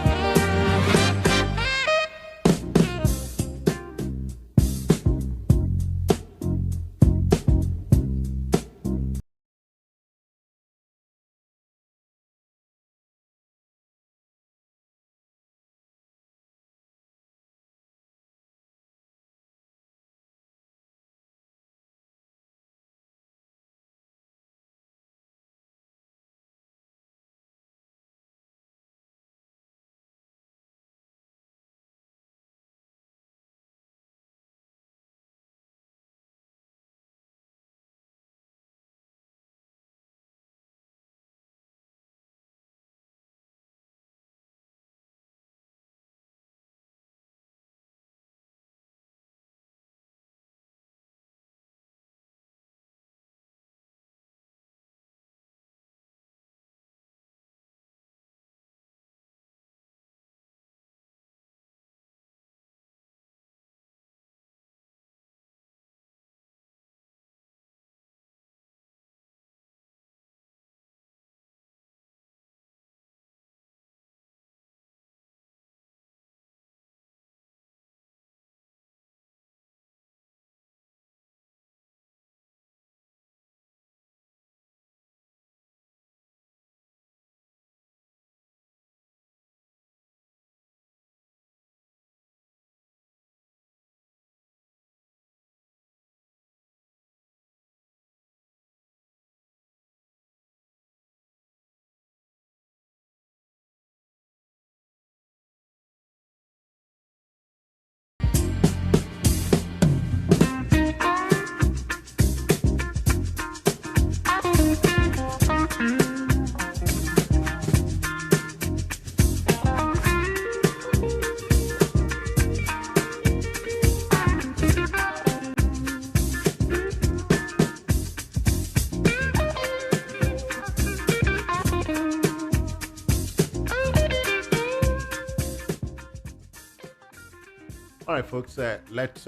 [SPEAKER 1] All right, folks, let's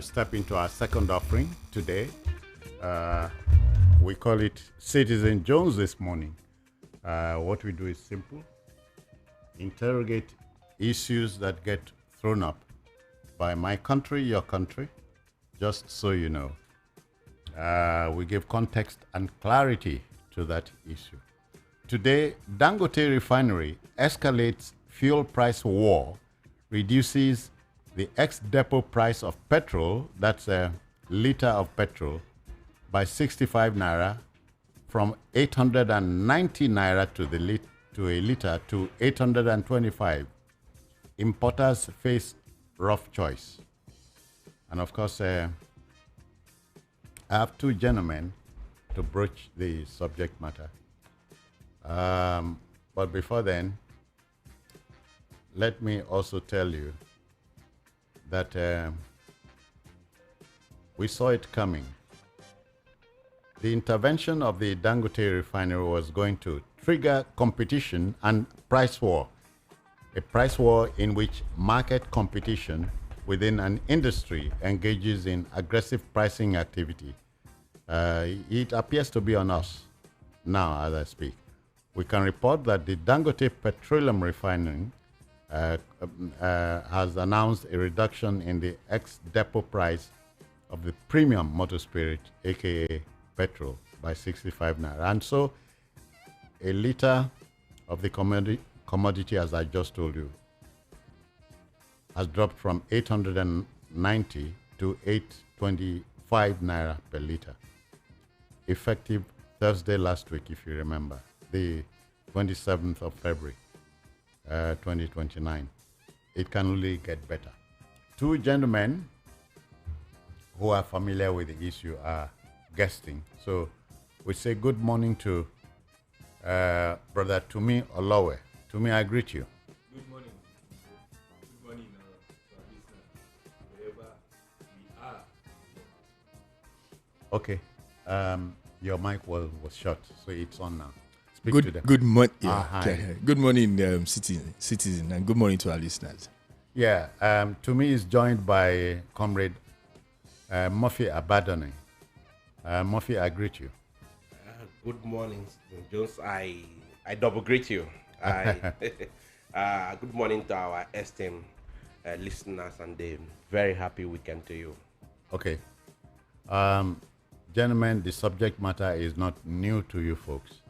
[SPEAKER 1] step into our second offering today. We call it Citizen Jones This Morning. What we do is simple. Interrogate issues that get thrown up by my country, your country, just so you know. We give context and clarity to that issue. Today, Dangote Refinery escalates fuel price war, reduces the ex-depot price of petrol, that's a liter of petrol, by 65 naira from 890 naira to a liter to 825. Importers face rough choice. And of course, I have 2 gentlemen to broach the subject matter. But before then, let me also tell you that we saw it coming. The intervention of the Dangote refinery was going to trigger competition and price war. A price war in which market competition within an industry engages in aggressive pricing activity. It appears to be on us now as I speak. We can report that the Dangote Petroleum Refining has announced a reduction in the ex-depot price of the premium motor spirit, aka petrol, by 65 naira. And so a liter of the commodity, as I just told you, has dropped from 890 to 825 naira per liter, effective Thursday last week, if you remember, the 27th of February, 2029. It can only get better. 2 gentlemen who are familiar with the issue are guesting. So we say good morning to Brother Tumi Olowe. Tumi, I greet you.
[SPEAKER 2] Good morning. Good morning, to our listeners, wherever we are.
[SPEAKER 1] Okay. Your mic was shut, so it's on now. Speak to them.
[SPEAKER 2] Good morning.
[SPEAKER 1] Hi.
[SPEAKER 2] Good morning, citizen, and good morning to our listeners.
[SPEAKER 1] Yeah. To me, is joined by Comrade Murphy Abadone. Murphy, I greet you.
[SPEAKER 3] Good morning, Jones. I double greet you. Good morning to our esteemed listeners, and a very happy weekend to you.
[SPEAKER 1] Okay. Gentlemen, the subject matter is not new to you folks.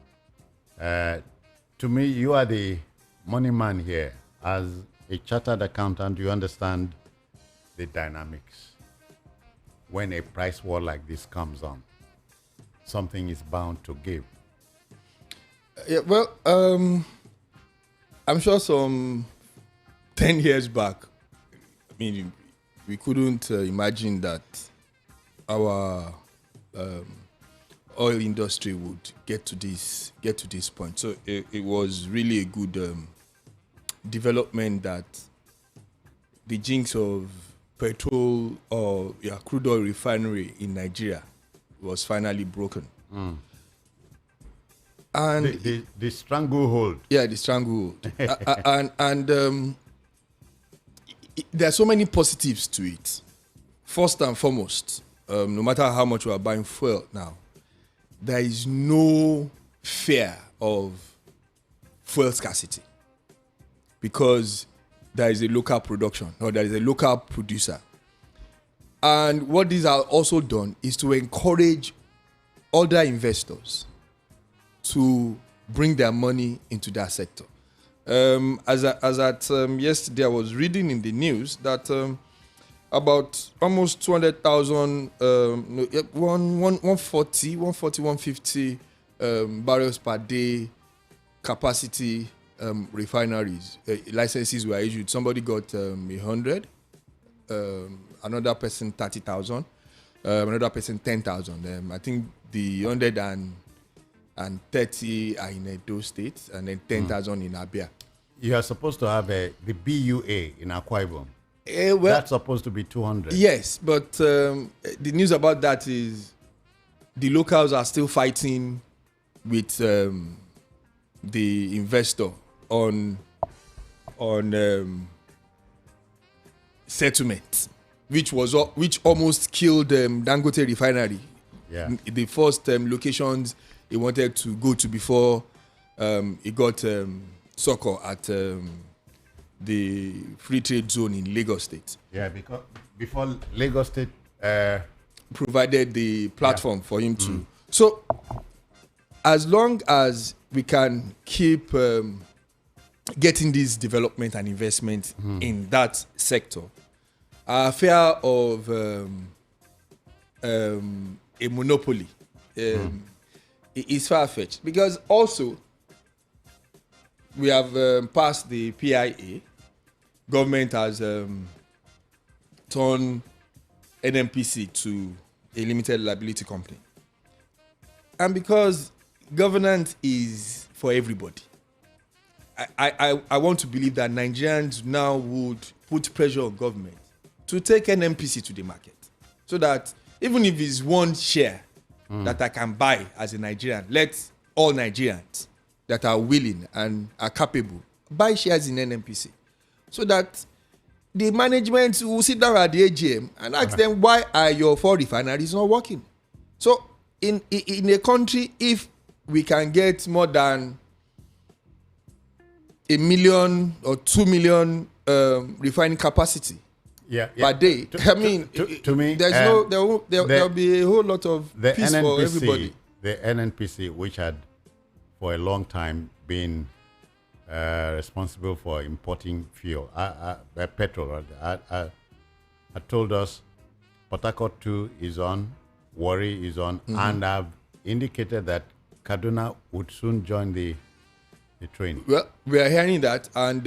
[SPEAKER 1] To me, you are the money man here. As a chartered accountant, you understand the dynamics. When a price war like this comes on, something is bound to give.
[SPEAKER 2] Yeah, well, I'm sure some 10 years back, I mean, we couldn't imagine that our oil industry would get to this point. So it was really a good development that the jinx of petrol or crude oil refinery in Nigeria was finally broken.
[SPEAKER 1] Mm.
[SPEAKER 2] And
[SPEAKER 1] the stranglehold.
[SPEAKER 2] Yeah, the stranglehold. There are so many positives to it. First and foremost, no matter how much we are buying fuel now, there is no fear of fuel scarcity because there is a local production or there is a local producer. And what these are also done is to encourage other investors to bring their money into that sector. As at yesterday, I was reading in the news that about almost 200,000, 150 barrels per day capacity refineries, licenses were issued. Somebody got 100, another person 30,000, another person 10,000. I think the 130 are in Edo State and then 10,000 in Abia.
[SPEAKER 1] You are supposed to have the BUA in Akwa Ibom.
[SPEAKER 2] Well,
[SPEAKER 1] that's supposed to be 200.
[SPEAKER 2] Yes, but the news about that is the locals are still fighting with the investor on settlement, which almost killed Dangote refinery.
[SPEAKER 1] Yeah.
[SPEAKER 2] The first locations he wanted to go to before he got succor at the free trade zone in Lagos State.
[SPEAKER 1] Yeah, because before Lagos State
[SPEAKER 2] provided the platform for him to. So, as long as we can keep getting this development and investment in that sector, our fear of a monopoly is far-fetched. Because also, we have passed the PIA. Government has turned NNPC to a limited liability company. And because governance is for everybody, I want to believe that Nigerians now would put pressure on government to take NNPC to the market. So that even if it's one share that I can buy as a Nigerian, let all Nigerians that are willing and are capable buy shares in NNPC. So that the management will sit down at the AGM and ask them, why are your 4 refineries not working? So in a country, if we can get more than 1 million or 2 million refining capacity per day,
[SPEAKER 1] to me,
[SPEAKER 2] there'll be a whole lot of peace for everybody.
[SPEAKER 1] The NNPC, which had for a long time been responsible for importing fuel, petrol. I told us Port Harcourt 2 is on, Warri is on, and I've indicated that Kaduna would soon join the train.
[SPEAKER 2] Well, we are hearing that, and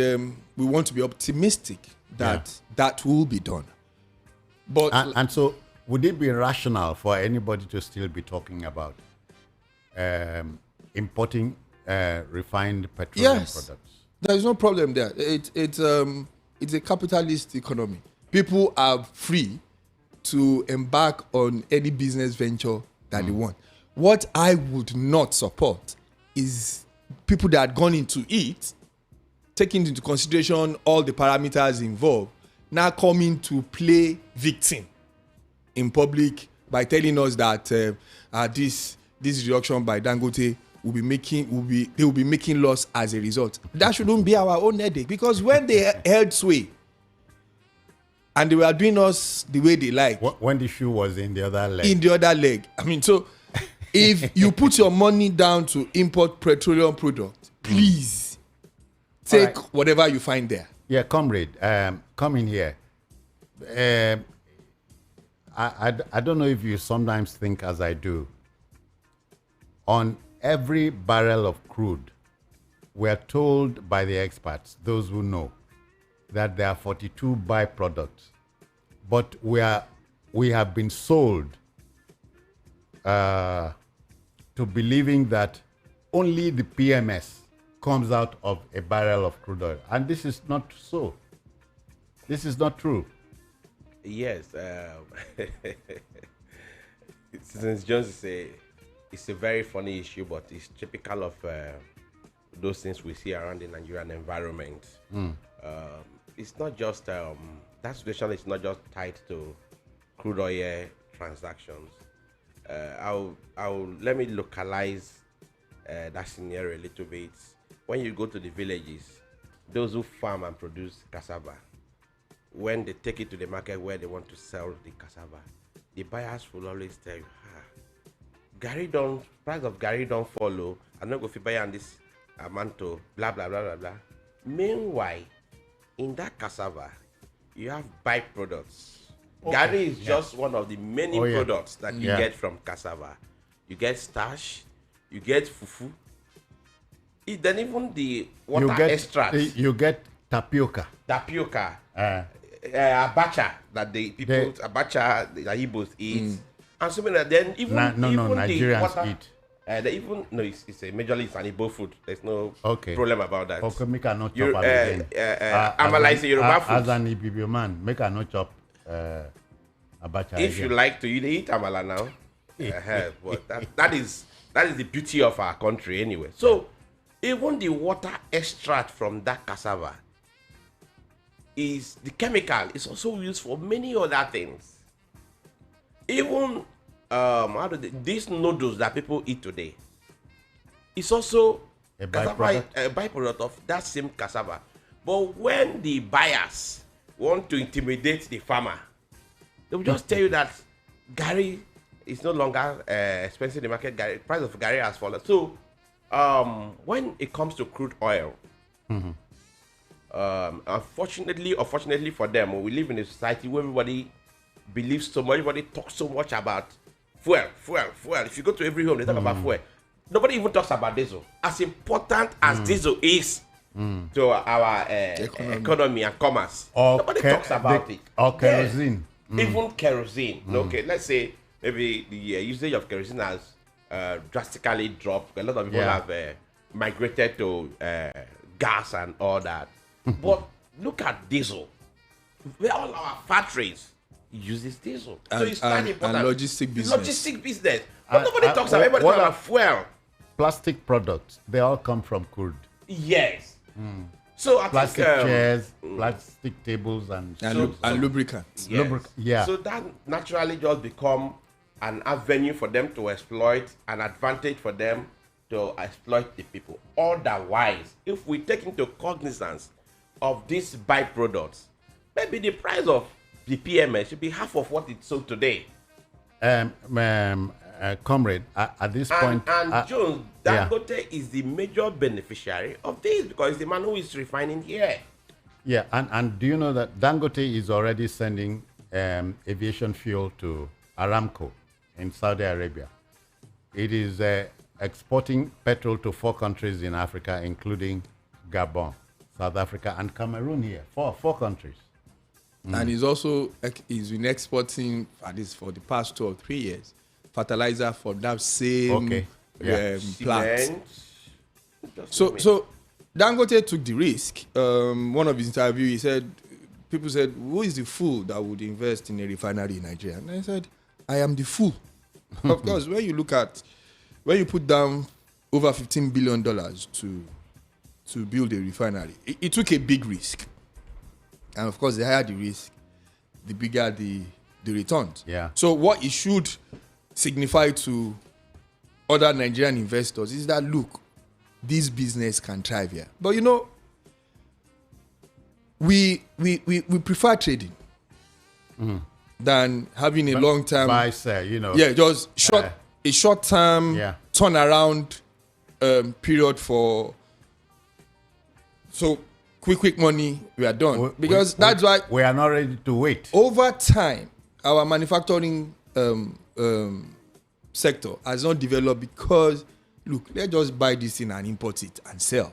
[SPEAKER 2] we want to be optimistic that that will be done. But
[SPEAKER 1] and so, would it be rational for anybody to still be talking about importing refined petroleum products?
[SPEAKER 2] There is no problem there. It's a capitalist economy. People are free to embark on any business venture that they want. What I would not support is people that had gone into it, taking into consideration all the parameters involved, now coming to play victim in public by telling us that this reduction by Dangote they will be making loss as a result. That shouldn't be our own headache, because when they held sway and they were doing us the way they like,
[SPEAKER 1] when the shoe was in the other leg.
[SPEAKER 2] I mean, so if you put your money down to import petroleum products, please take whatever you find there.
[SPEAKER 1] Yeah, comrade, come in here. I don't know if you sometimes think as I do. On every barrel of crude, we are told by the experts, those who know, that there are 42 byproducts. But we have been sold to believing that only the PMS comes out of a barrel of crude oil. And this is not so. This is not true.
[SPEAKER 3] Yes. Since Jones it's a very funny issue, but it's typical of those things we see around the Nigerian environment. It's not just that situation is not just tied to crude oil transactions. Let me localize that scenario a little bit. When you go to the villages, those who farm and produce cassava, when they take it to the market where they want to sell the cassava, the buyers will always tell you, price of Gary don't follow. I'm not going to buy on this manto, blah blah blah blah blah. Meanwhile, in that cassava, you have byproducts. Gary is just one of the many products that you get from cassava. You get starch, you get fufu. Then even the water extract.
[SPEAKER 1] You get tapioca.
[SPEAKER 3] Abacha that the people, abacha the Igbos eat. And so many. Then even
[SPEAKER 1] Nigerians
[SPEAKER 3] the water,
[SPEAKER 1] eat.
[SPEAKER 3] It's a majorly it's an Igbo food. There's no problem about that.
[SPEAKER 1] Okay, make a not chop
[SPEAKER 3] Amala is a Yoruba food.
[SPEAKER 1] As an Ibibio man, make a not chop abacha.
[SPEAKER 3] If you like to eat Amala now, but that is the beauty of our country anyway. So even the water extract from that cassava is the chemical is also used for many other things. Even these noodles that people eat today, it's also a byproduct of that same cassava. But when the buyers want to intimidate the farmer, they will just tell you that Gary is no longer expensive in the market. Price of Gary has fallen. So when it comes to crude oil, unfortunately or fortunately for them, we live in a society where everybody believes so much, everybody talks so much about fuel. If you go to every home, they talk about fuel. Nobody even talks about diesel. As important as diesel is to our economy and commerce, nobody talks about it.
[SPEAKER 1] Or kerosene.
[SPEAKER 3] Even kerosene. Okay, let's say maybe the usage of kerosene has drastically dropped. A lot of people have migrated to gas and all that. But look at diesel. All our factories uses diesel. So it's not important.
[SPEAKER 2] And logistic
[SPEAKER 3] business. But nobody talks about everybody talks about fuel.
[SPEAKER 1] Plastic products, they all come from crude.
[SPEAKER 3] Yes. So I
[SPEAKER 1] plastic
[SPEAKER 3] think,
[SPEAKER 1] chairs, plastic tables, and
[SPEAKER 2] lubricants.
[SPEAKER 3] Yes. So that naturally just become an avenue for them to exploit, an advantage for them to exploit the people. Otherwise, if we take into cognizance of these byproducts, maybe the price of the PMS should be half of what it's sold today.
[SPEAKER 1] Comrade, at this point...
[SPEAKER 3] And Jones, Dangote is the major beneficiary of this because it's the man who is refining here.
[SPEAKER 1] Yeah, and do you know that Dangote is already sending aviation fuel to Aramco in Saudi Arabia? It is exporting petrol to 4 countries in Africa, including Gabon, South Africa, and Cameroon here. Four countries.
[SPEAKER 2] And he's been exporting, at least for the past 2 or 3 years, fertilizer for that same plant. So Dangote took the risk. One of his interviews, he said people said, who is the fool that would invest in a refinery in Nigeria? And I said, I am the fool. Of course, when you put down over $15 billion to build a refinery, it took a big risk. And of course, the higher the risk, the bigger the returns.
[SPEAKER 1] Yeah.
[SPEAKER 2] So what it should signify to other Nigerian investors is that, look, this business can thrive here. But you know, we prefer trading than having a long term
[SPEAKER 1] buy, sell, you know.
[SPEAKER 2] Yeah, just a short term turnaround period for so quick money, we are done. Because that's why
[SPEAKER 1] we are not ready to wait.
[SPEAKER 2] Over time, our manufacturing sector has not developed because, look, let's just buy this thing and import it and sell.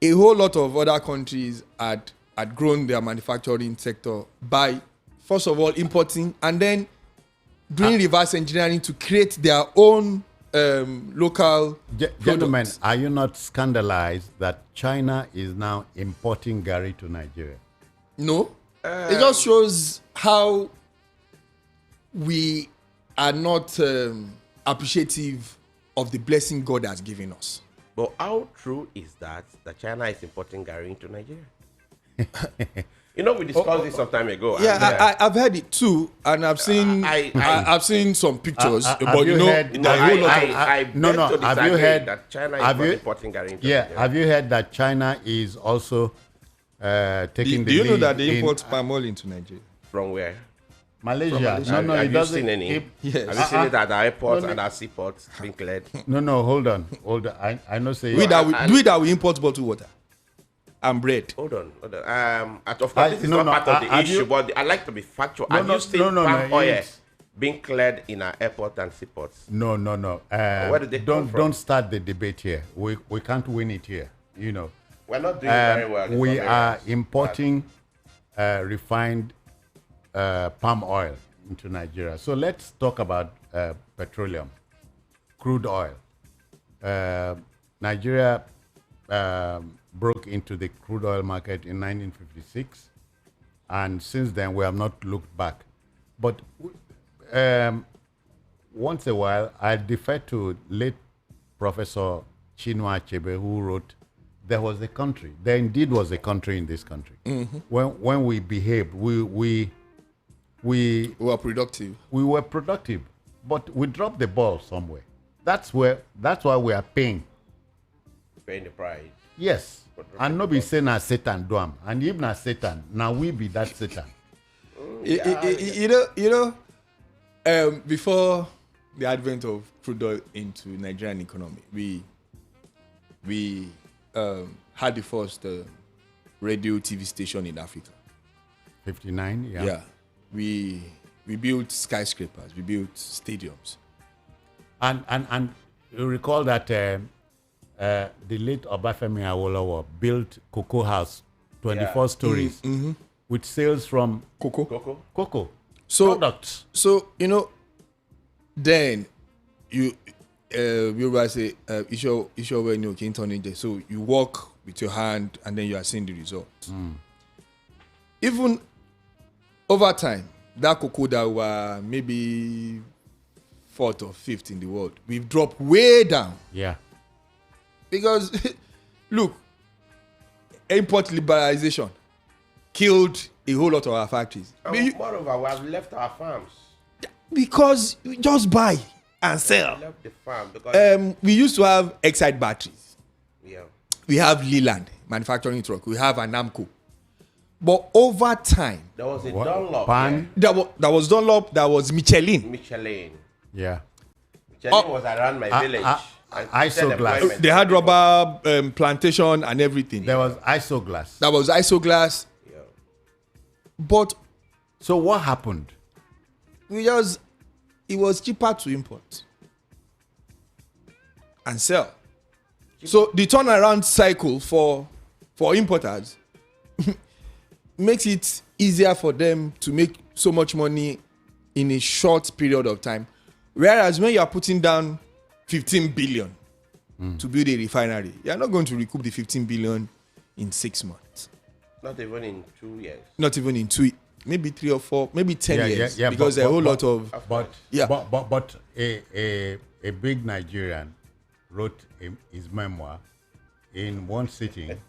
[SPEAKER 2] A whole lot of other countries had grown their manufacturing sector by, first of all, importing and then doing reverse engineering to create their own local
[SPEAKER 1] gentlemen, are you not scandalized that China is now importing Gary to Nigeria?
[SPEAKER 2] No. It just shows how we are not appreciative of the blessing God has given us.
[SPEAKER 3] But how true is that China is importing Gary into Nigeria? You know, we discussed this some time ago.
[SPEAKER 2] Yeah, I've heard it too, and I've seen I've seen some pictures. But you know,
[SPEAKER 3] have you
[SPEAKER 1] heard
[SPEAKER 3] that China is importing Gary into Nigeria?
[SPEAKER 1] Have you heard that China is also taking the lead?
[SPEAKER 2] Do you know that they import palm oil into Nigeria?
[SPEAKER 3] From where?
[SPEAKER 1] Malaysia.
[SPEAKER 3] No, have you seen any?
[SPEAKER 2] Yes.
[SPEAKER 3] Have you seen it at our airports and our seaports being cleared?
[SPEAKER 1] No, hold on. I know say
[SPEAKER 2] that we import bottled water and bread.
[SPEAKER 3] Hold on. Of course, this is not part of the issue, but I like to be factual. Have you seen palm oil being cleared in our airport and seaports?
[SPEAKER 1] No.
[SPEAKER 3] Where did they come from?
[SPEAKER 1] Don't start the debate here. We can't win it here. You know.
[SPEAKER 3] We're not doing very well.
[SPEAKER 1] We are importing refined palm oil into Nigeria. So let's talk about petroleum, crude oil. Nigeria broke into the crude oil market in 1956, and since then we have not looked back. But once a while, I defer to late Professor Chinua Achebe, who wrote, "There was a country. There indeed was a country in this country.
[SPEAKER 2] Mm-hmm.
[SPEAKER 1] When we behaved, we
[SPEAKER 2] were productive.
[SPEAKER 1] We were productive, but we dropped the ball somewhere. That's why we are paying
[SPEAKER 3] the price.
[SPEAKER 1] Yes, and not be saying na Satan do am, and if na Satan, now we be that Satan.
[SPEAKER 2] You know, before the advent of crude oil into Nigerian economy, we had the first radio TV station in Africa.
[SPEAKER 1] 59, yeah.
[SPEAKER 2] Yeah. We built skyscrapers, we built stadiums.
[SPEAKER 1] And you recall that the late Obafemi Awolowo built Cocoa House, 24 stories, with sales from
[SPEAKER 2] cocoa.
[SPEAKER 1] Products.
[SPEAKER 2] So, you know, then you will say, so you walk with your hand and then you are seeing the results. Even over time, that cocoa that were maybe 4th or 5th in the world, we've dropped way down.
[SPEAKER 1] Yeah.
[SPEAKER 2] Because, look, import liberalization killed a whole lot of our factories.
[SPEAKER 3] Moreover, we have left our farms.
[SPEAKER 2] Because we just buy and sell.
[SPEAKER 3] We left the farm because
[SPEAKER 2] we used to have Excite batteries.
[SPEAKER 3] Yeah.
[SPEAKER 2] We have Leland manufacturing truck. We have Anamco. But over time,
[SPEAKER 3] there was a Dunlop.
[SPEAKER 2] There was Dunlop. There was Michelin.
[SPEAKER 1] Yeah.
[SPEAKER 3] Michelin was around my village.
[SPEAKER 1] Isoglass.
[SPEAKER 2] They had rubber plantation and everything.
[SPEAKER 1] There was Isoglass.
[SPEAKER 2] Yeah. But
[SPEAKER 1] so what happened?
[SPEAKER 2] It was cheaper to import and sell. So the turnaround cycle for importers makes it easier for them to make so much money in a short period of time. Whereas when you are putting down 15 billion to build a refinery, you are not going to recoup the 15 billion in 6 months.
[SPEAKER 3] Not even in 2 years.
[SPEAKER 2] Not even in 2, maybe 3 or 4, maybe 10 years.
[SPEAKER 1] Yeah,
[SPEAKER 2] because a whole lot of.
[SPEAKER 1] But a big Nigerian wrote his memoir in one sitting.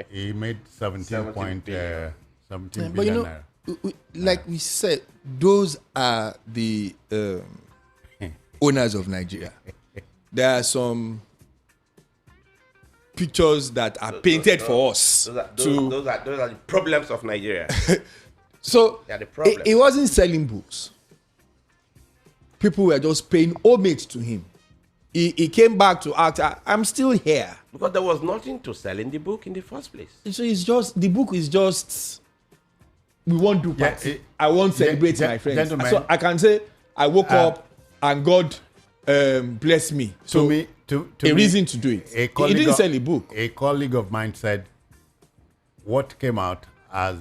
[SPEAKER 1] He made 17 billion
[SPEAKER 2] But you know, like we said, those are the owners of Nigeria. There are some pictures that are painted for us.
[SPEAKER 3] Those are the problems of Nigeria.
[SPEAKER 2] So
[SPEAKER 3] they are the problem.
[SPEAKER 2] He wasn't selling books. People were just paying homage to him. He came back to act. I'm still here.
[SPEAKER 3] Because there was nothing to sell in the book in the first place.
[SPEAKER 2] So it's just, the book is just, we won't do party. I won't celebrate my friends.
[SPEAKER 1] Gentlemen.
[SPEAKER 2] So I can say, I woke up and God bless me. So reason to do it. He didn't sell a book.
[SPEAKER 1] A colleague of mine said what came out as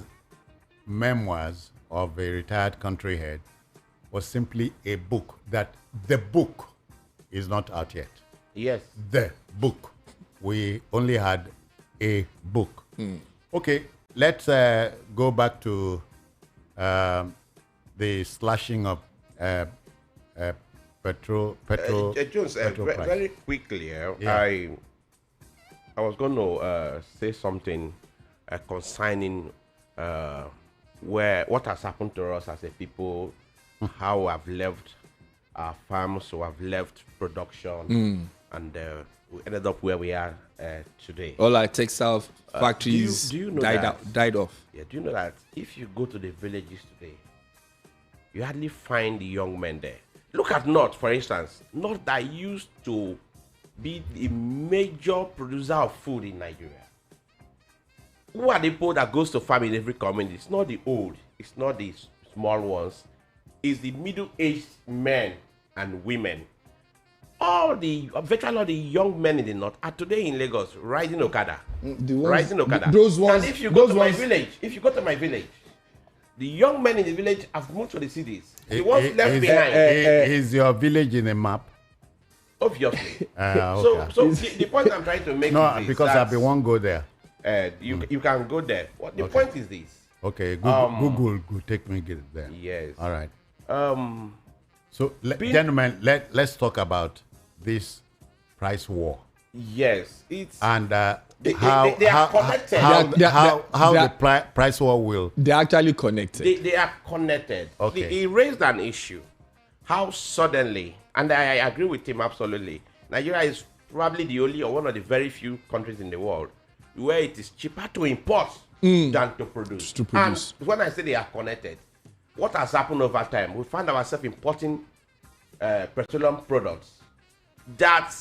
[SPEAKER 1] memoirs of a retired country head was simply a book, that the book is not out yet.
[SPEAKER 3] Yes.
[SPEAKER 1] The book. We only had a book. Okay, let's go back to the slashing of petrol
[SPEAKER 3] Jones,
[SPEAKER 1] price.
[SPEAKER 3] very quickly, I was going to say something concerning what has happened to us as a people, how we have left our farms, so have left production, and we ended up where we are today.
[SPEAKER 2] All our textile factories
[SPEAKER 3] do you know
[SPEAKER 2] died off.
[SPEAKER 3] Yeah, do you know that if you go to the villages today, you hardly find the young men there? Look at North, for instance. North that used to be the major producer of food in Nigeria. Who are the people that goes to farm in every community? It's not the old, it's not the small ones. It's the middle-aged men and women. Virtually all the young men in the North are today in Lagos riding Okada.
[SPEAKER 2] Those ones.
[SPEAKER 3] And if you go to my village, the young men in the village have moved to the cities. The ones left behind.
[SPEAKER 1] Is your village in a map?
[SPEAKER 3] Obviously.
[SPEAKER 1] Okay.
[SPEAKER 3] So the point I'm trying to make is this.
[SPEAKER 1] Because I won't go there.
[SPEAKER 3] You can go there. The point is this.
[SPEAKER 1] Okay, Google will take me there.
[SPEAKER 3] Yes.
[SPEAKER 1] All right. Gentlemen, let's talk about this price war.
[SPEAKER 3] Yes, it's
[SPEAKER 1] and
[SPEAKER 3] they are connected.
[SPEAKER 1] How the price war will.
[SPEAKER 2] They're actually connected.
[SPEAKER 3] They are connected.
[SPEAKER 1] Okay.
[SPEAKER 3] He raised an issue. How suddenly, and I agree with him absolutely. Nigeria is probably the only or one of the very few countries in the world where it is cheaper to import than to produce. And when I say they are connected, what has happened over time? We find ourselves importing petroleum products that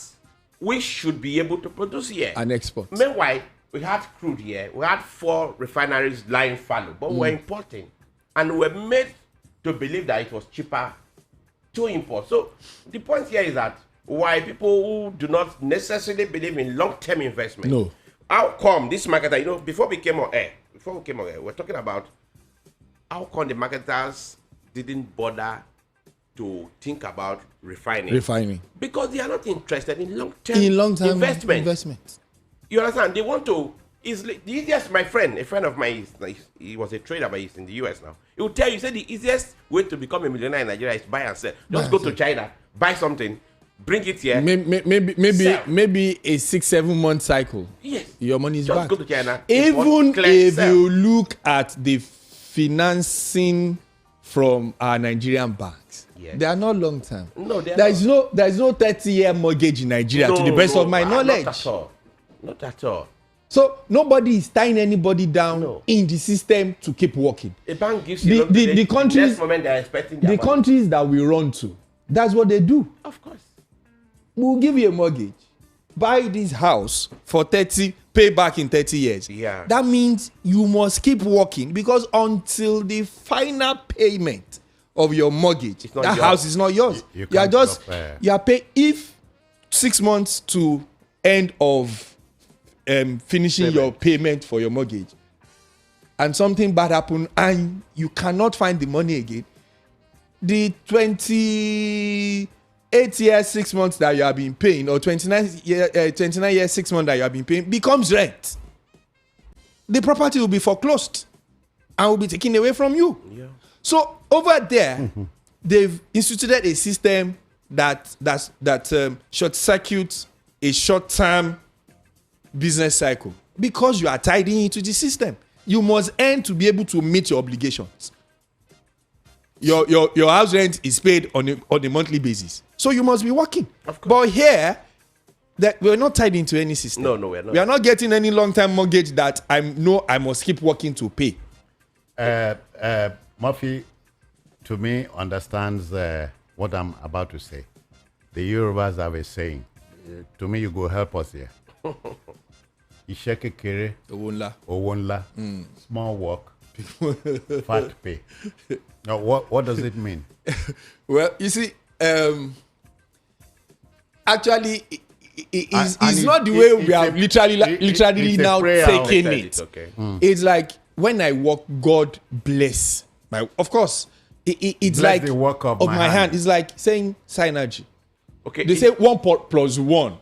[SPEAKER 3] we should be able to produce here
[SPEAKER 2] and export.
[SPEAKER 3] Meanwhile, we had crude here. We had 4 refineries lying fallow, but we're importing, and we're made to believe that it was cheaper to import. So the point here is that why people who do not necessarily believe in long-term investment. How come this marketer, before we came on air, we're talking about how come the marketers didn't bother to think about refining? Because they are not interested in long-term investment. You understand? They want to easily. The easiest, a friend of mine, he was a trader, but he's in the US now. He will tell you, the easiest way to become a millionaire in Nigeria is buy and sell. Just go to China, buy something, bring it here.
[SPEAKER 2] Maybe a 6-7 month cycle.
[SPEAKER 3] Yes.
[SPEAKER 2] Your money is
[SPEAKER 3] just
[SPEAKER 2] back.
[SPEAKER 3] Go to China.
[SPEAKER 2] Even if you look at the financing from our Nigerian banks, they are not long term.
[SPEAKER 3] No,
[SPEAKER 2] there is no 30-year mortgage in Nigeria, to the best of my knowledge.
[SPEAKER 3] Not at all.
[SPEAKER 2] So nobody is tying anybody down in the system to keep working.
[SPEAKER 3] A bank gives you
[SPEAKER 2] the countries,
[SPEAKER 3] next moment they are expecting their money.
[SPEAKER 2] Countries that we run to, that's what they do.
[SPEAKER 3] Of course.
[SPEAKER 2] We'll give you a mortgage, buy this house for 30, pay back in 30 years.
[SPEAKER 3] Yeah.
[SPEAKER 2] That means you must keep working, because until the final payment of your mortgage, that house is not yours. You are paid if 6 months to end of finishing your payment for your mortgage, and something bad happen and you cannot find the money again, the 28 years 6 months that you have been paying, or 29 years 6 months that you have been paying, becomes rent. the property will be foreclosed and will be taken away from you.
[SPEAKER 3] Yeah.
[SPEAKER 2] So over there, they've instituted a system that short circuits a short-term business cycle because you are tied into the system. You must earn to be able to meet your obligations. Your house rent is paid on a monthly basis, so you must be working. But here, that we're not tied into any system.
[SPEAKER 3] No, we're not.
[SPEAKER 2] We are not getting any long-term mortgage that I must keep working to pay.
[SPEAKER 1] Murphy, to me, understands what I'm about to say. The Yorubas have a saying. To me, you go help us here. Isheke kere, owonla, small work, fat pay. Now, what does it mean?
[SPEAKER 2] Well, you see, actually, it's not the way we have literally now taken it.
[SPEAKER 3] Okay.
[SPEAKER 2] It's like when I work, God bless. Of course, it's
[SPEAKER 1] Bless
[SPEAKER 2] like
[SPEAKER 1] the work of
[SPEAKER 2] my
[SPEAKER 1] my
[SPEAKER 2] hand. It's like saying synergy.
[SPEAKER 3] Okay.
[SPEAKER 2] They say 1 plus 1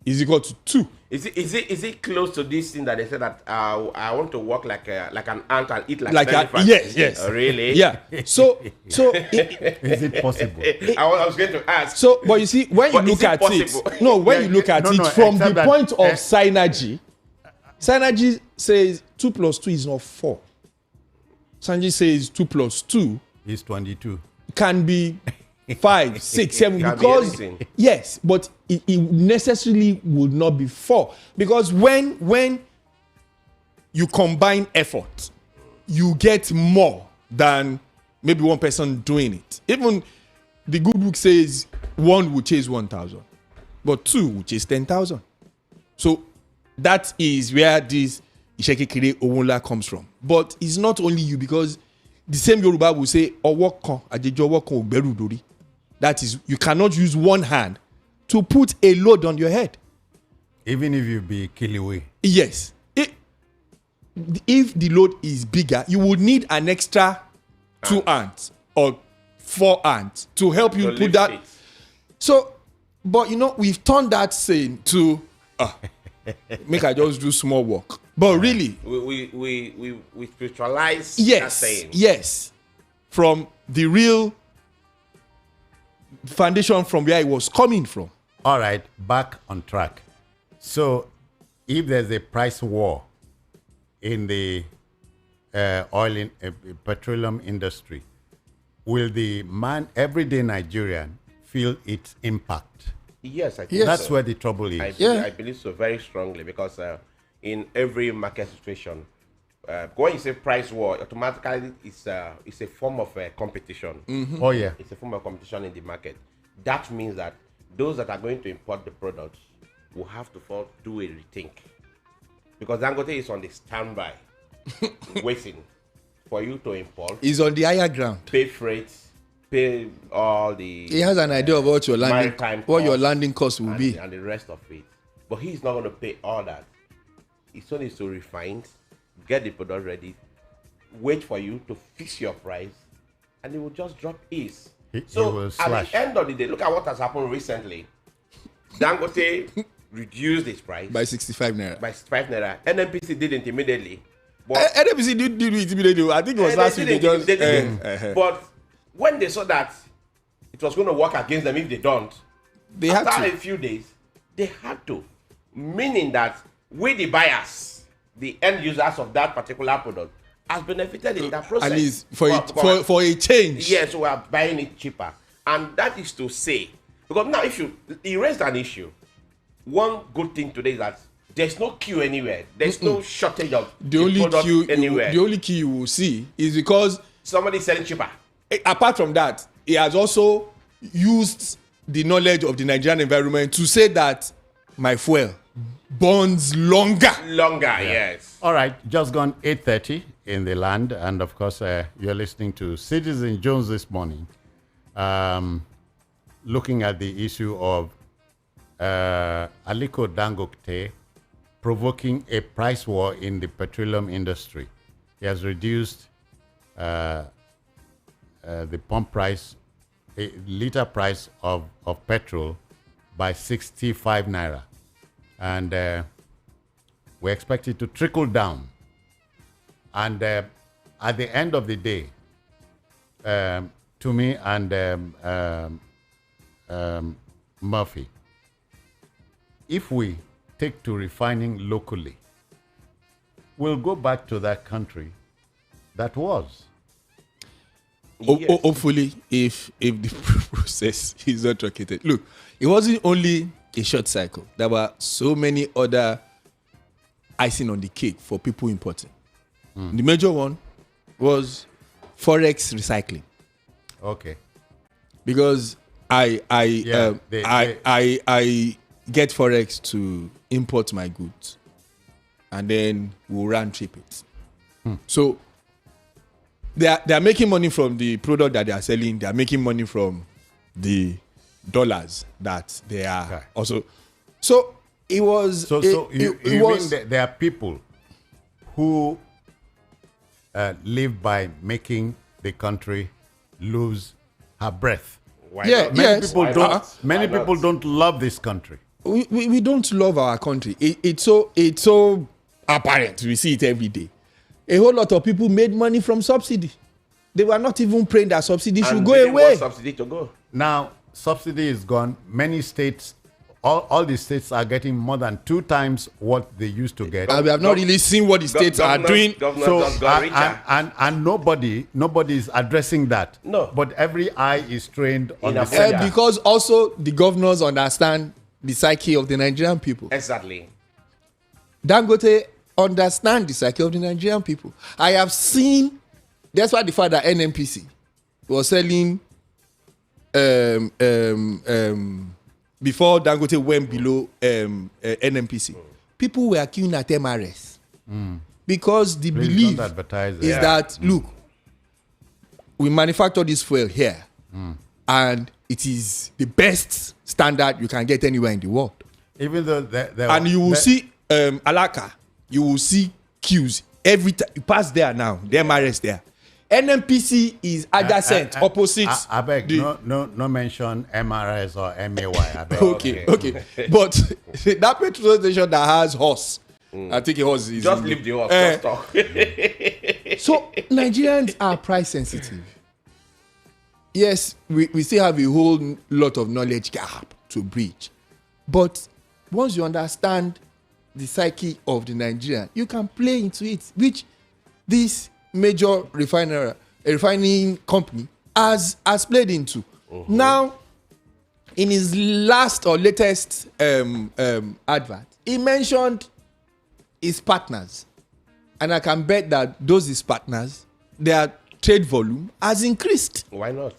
[SPEAKER 2] is equal to 2.
[SPEAKER 3] Is it close to this thing that they said that I want to work like an ant and eat like an
[SPEAKER 2] Like
[SPEAKER 3] elephant?
[SPEAKER 2] yes.
[SPEAKER 3] Really?
[SPEAKER 2] Yeah. So
[SPEAKER 1] Is it possible?
[SPEAKER 3] I was going to ask.
[SPEAKER 2] So, but you see, when you
[SPEAKER 3] But
[SPEAKER 2] look
[SPEAKER 3] is it
[SPEAKER 2] at
[SPEAKER 3] possible?
[SPEAKER 2] it, no, when you look at it from the
[SPEAKER 1] except that-
[SPEAKER 2] point of synergy says 2 plus 2 is not 4. Synergy says 2 plus 2
[SPEAKER 1] It's 22.
[SPEAKER 2] can be 5, 6, 7
[SPEAKER 3] Can be
[SPEAKER 2] because
[SPEAKER 3] anything.
[SPEAKER 2] yes, but it necessarily would not be 4 because when you combine effort, you get more than maybe one person doing it. Even the good book says 1 will chase 1,000, but 2 will chase 10,000. So that is where this Isheke Kere Owonla comes from. But it's not only you because the same Yoruba will say owo kan ajejo owo kan o gberu dori. That is, you cannot use one hand to put a load on your head.
[SPEAKER 1] Even if you be Kiliwe.
[SPEAKER 2] Yes. If the load is bigger, you would need an extra 2 hands or 4 hands to help you put that. So, but we've turned that saying to make I just do small work. But really,
[SPEAKER 3] we spiritualize that
[SPEAKER 2] yes,
[SPEAKER 3] saying.
[SPEAKER 2] yes, from the real foundation from where it was coming from.
[SPEAKER 1] All right, back on track. So, if there's a price war in the oil petroleum industry, will the everyday Nigerian feel its impact?
[SPEAKER 3] Yes, I think
[SPEAKER 1] That's
[SPEAKER 3] so.
[SPEAKER 1] where the trouble is.
[SPEAKER 3] I believe so very strongly because in every market situation, when you say price war, automatically it's a form of competition.
[SPEAKER 1] Mm-hmm. Oh yeah,
[SPEAKER 3] it's a form of competition in the market. That means that those that are going to import the products will have to do a rethink because Dangote is on the standby, waiting for you to import.
[SPEAKER 2] He's on the higher ground.
[SPEAKER 3] Pay freight, pay all the.
[SPEAKER 2] He has an idea of what your landing cost will be,
[SPEAKER 3] and the rest of it. But he's not going to pay all that. He still needs to refine, get the product ready, wait for you to fix your price, and it will just drop ease. So at the end of the day, look at what has happened recently. Dangote reduced its price
[SPEAKER 2] by 65 naira.
[SPEAKER 3] By 65 naira. NNPC did it immediately.
[SPEAKER 2] But NNPC did it immediately. I think it was last week.
[SPEAKER 3] But when they saw that it was going to work against them if they don't, after a few days, they had to. Meaning that we, the buyers, the end users of that particular product, has benefited in that process.
[SPEAKER 2] At least for a change.
[SPEAKER 3] Yes, we are buying it cheaper. And that is to say, because now if you raised an issue, one good thing today is that there's no queue anywhere. There's no shortage of
[SPEAKER 2] the only queue
[SPEAKER 3] anywhere.
[SPEAKER 2] The only queue you will see is because
[SPEAKER 3] somebody's selling cheaper.
[SPEAKER 2] Apart from that, he has also used the knowledge of the Nigerian environment to say that my fuel burns longer.
[SPEAKER 3] Yes.
[SPEAKER 1] All right, just gone 8:30 in the land, and of course, you're listening to Citizen Jones this morning, looking at the issue of Aliko Dangote provoking a price war in the petroleum industry. He has reduced the pump price, a liter price of petrol by 65 naira. And we expect it to trickle down And at the end of the day, to me and Murphy, if we take to refining locally, we'll go back to that country that was.
[SPEAKER 2] Hopefully, if the process is not truncated. Look, it wasn't only a short cycle. There were so many other icing on the cake for people importing. The major one was forex recycling.
[SPEAKER 1] Okay.
[SPEAKER 2] Because I get forex to import my goods, and then we'll round trip it. So they are making money from the product that they are selling. They are making money from the dollars that they are also. So it was.
[SPEAKER 1] You mean that there are people who live by making the country lose her breath. Many people don't love this country.
[SPEAKER 2] We don't love our country. It's so apparent. We see it every day. A whole lot of people made money from subsidy. They were not even praying that subsidy should go away.
[SPEAKER 3] Subsidy to go.
[SPEAKER 1] Now subsidy is gone. Many states, all the states are getting more than 2 times what they used to get.
[SPEAKER 2] We have not really seen what the states are doing.
[SPEAKER 1] So and nobody is addressing that.
[SPEAKER 3] No.
[SPEAKER 1] But every eye is trained on the center.
[SPEAKER 2] Because also the governors understand the psyche of the Nigerian people.
[SPEAKER 3] Exactly.
[SPEAKER 2] Dangote understand the psyche of the Nigerian people. I have seen. That's why the fact that NNPC was selling before Dangote went below NNPC, people were queuing at MRS because the belief is that look, we manufacture this fuel here, and it is the best standard you can get anywhere in the world.
[SPEAKER 1] Even though
[SPEAKER 2] and you will see Alaka, you will see queues every time you pass there now. The MRS there. NNPC is adjacent, opposite.
[SPEAKER 1] I beg, no mention MRS or MAY. I beg.
[SPEAKER 2] Okay. But that petrol station that has horse, I think a horse is.
[SPEAKER 3] Just leave the horse. Just talk.
[SPEAKER 2] So Nigerians are price sensitive. Yes, we still have a whole lot of knowledge gap to bridge. But once you understand the psyche of the Nigerian, you can play into it, which this major refining company has played into. Now, in his last or latest advert, he mentioned his partners, and I can bet that those his partners, their trade volume has increased.
[SPEAKER 3] Why not?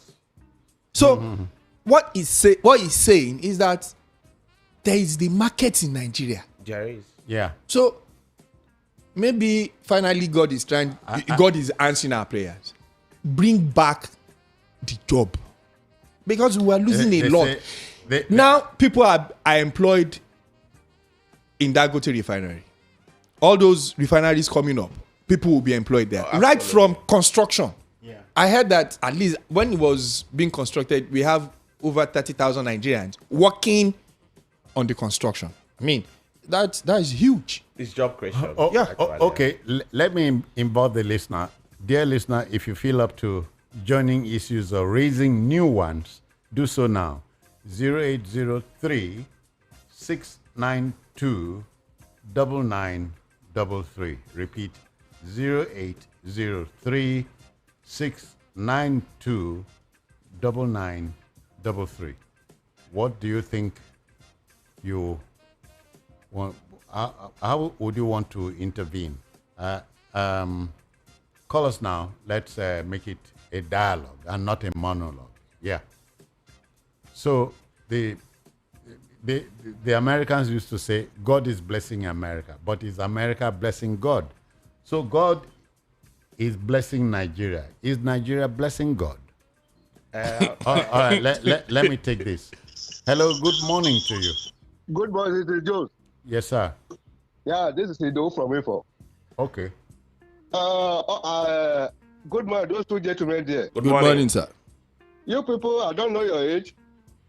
[SPEAKER 2] So, what he's saying is that there is the market in Nigeria.
[SPEAKER 3] There is.
[SPEAKER 1] Yeah.
[SPEAKER 2] So maybe finally God is answering our prayers. Bring back the job, because we are losing a lot. Now people are employed in Dangote refinery. All those refineries coming up, people will be employed there, right from construction. Yeah. I heard that at least when it was being constructed, we have over 30,000 Nigerians working on the construction. I mean, that is huge.
[SPEAKER 3] It's job creation.
[SPEAKER 1] Okay. Let me involve the listener. Dear listener, if you feel up to joining issues or raising new ones, do so now. 0803 692 9933. Repeat, 0803 692 9933. What do you think you want? How would you want to intervene? Call us now. Let's make it a dialogue and not a monologue. Yeah. So the Americans used to say, God is blessing America, but is America blessing God? So God is blessing Nigeria. Is Nigeria blessing God? All right, let me take this. Hello, good morning to you.
[SPEAKER 4] Good morning, this is Joe.
[SPEAKER 1] Yes, sir.
[SPEAKER 4] Yeah, this is Ido from Info.
[SPEAKER 1] Okay.
[SPEAKER 4] Good morning, those two gentlemen there.
[SPEAKER 2] Good morning, sir.
[SPEAKER 4] You people, I don't know your age.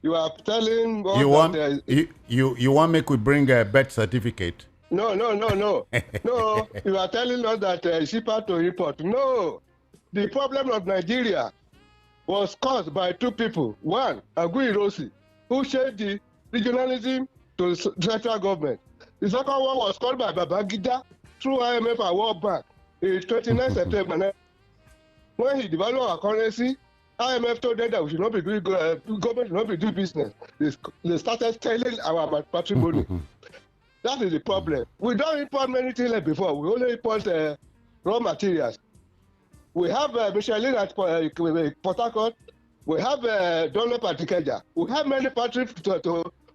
[SPEAKER 4] You are telling
[SPEAKER 1] you want me to bring a birth certificate?
[SPEAKER 4] No. No, you are telling us that it's cheaper to import. No. The problem of Nigeria was caused by two people. One, Aguiyi-Ironsi, who changed the regionalism to the central government. The second one was caused by Babangida through IMF and World Bank in 29 September. When he devalued our currency, IMF told them that we should not be doing government should not be doing business. They started selling our patrimony. That is the problem. We don't import many things like before. We only import raw materials. We have Michelin at Port Harcourt. We have Dunlop at Ikeja. We have many factories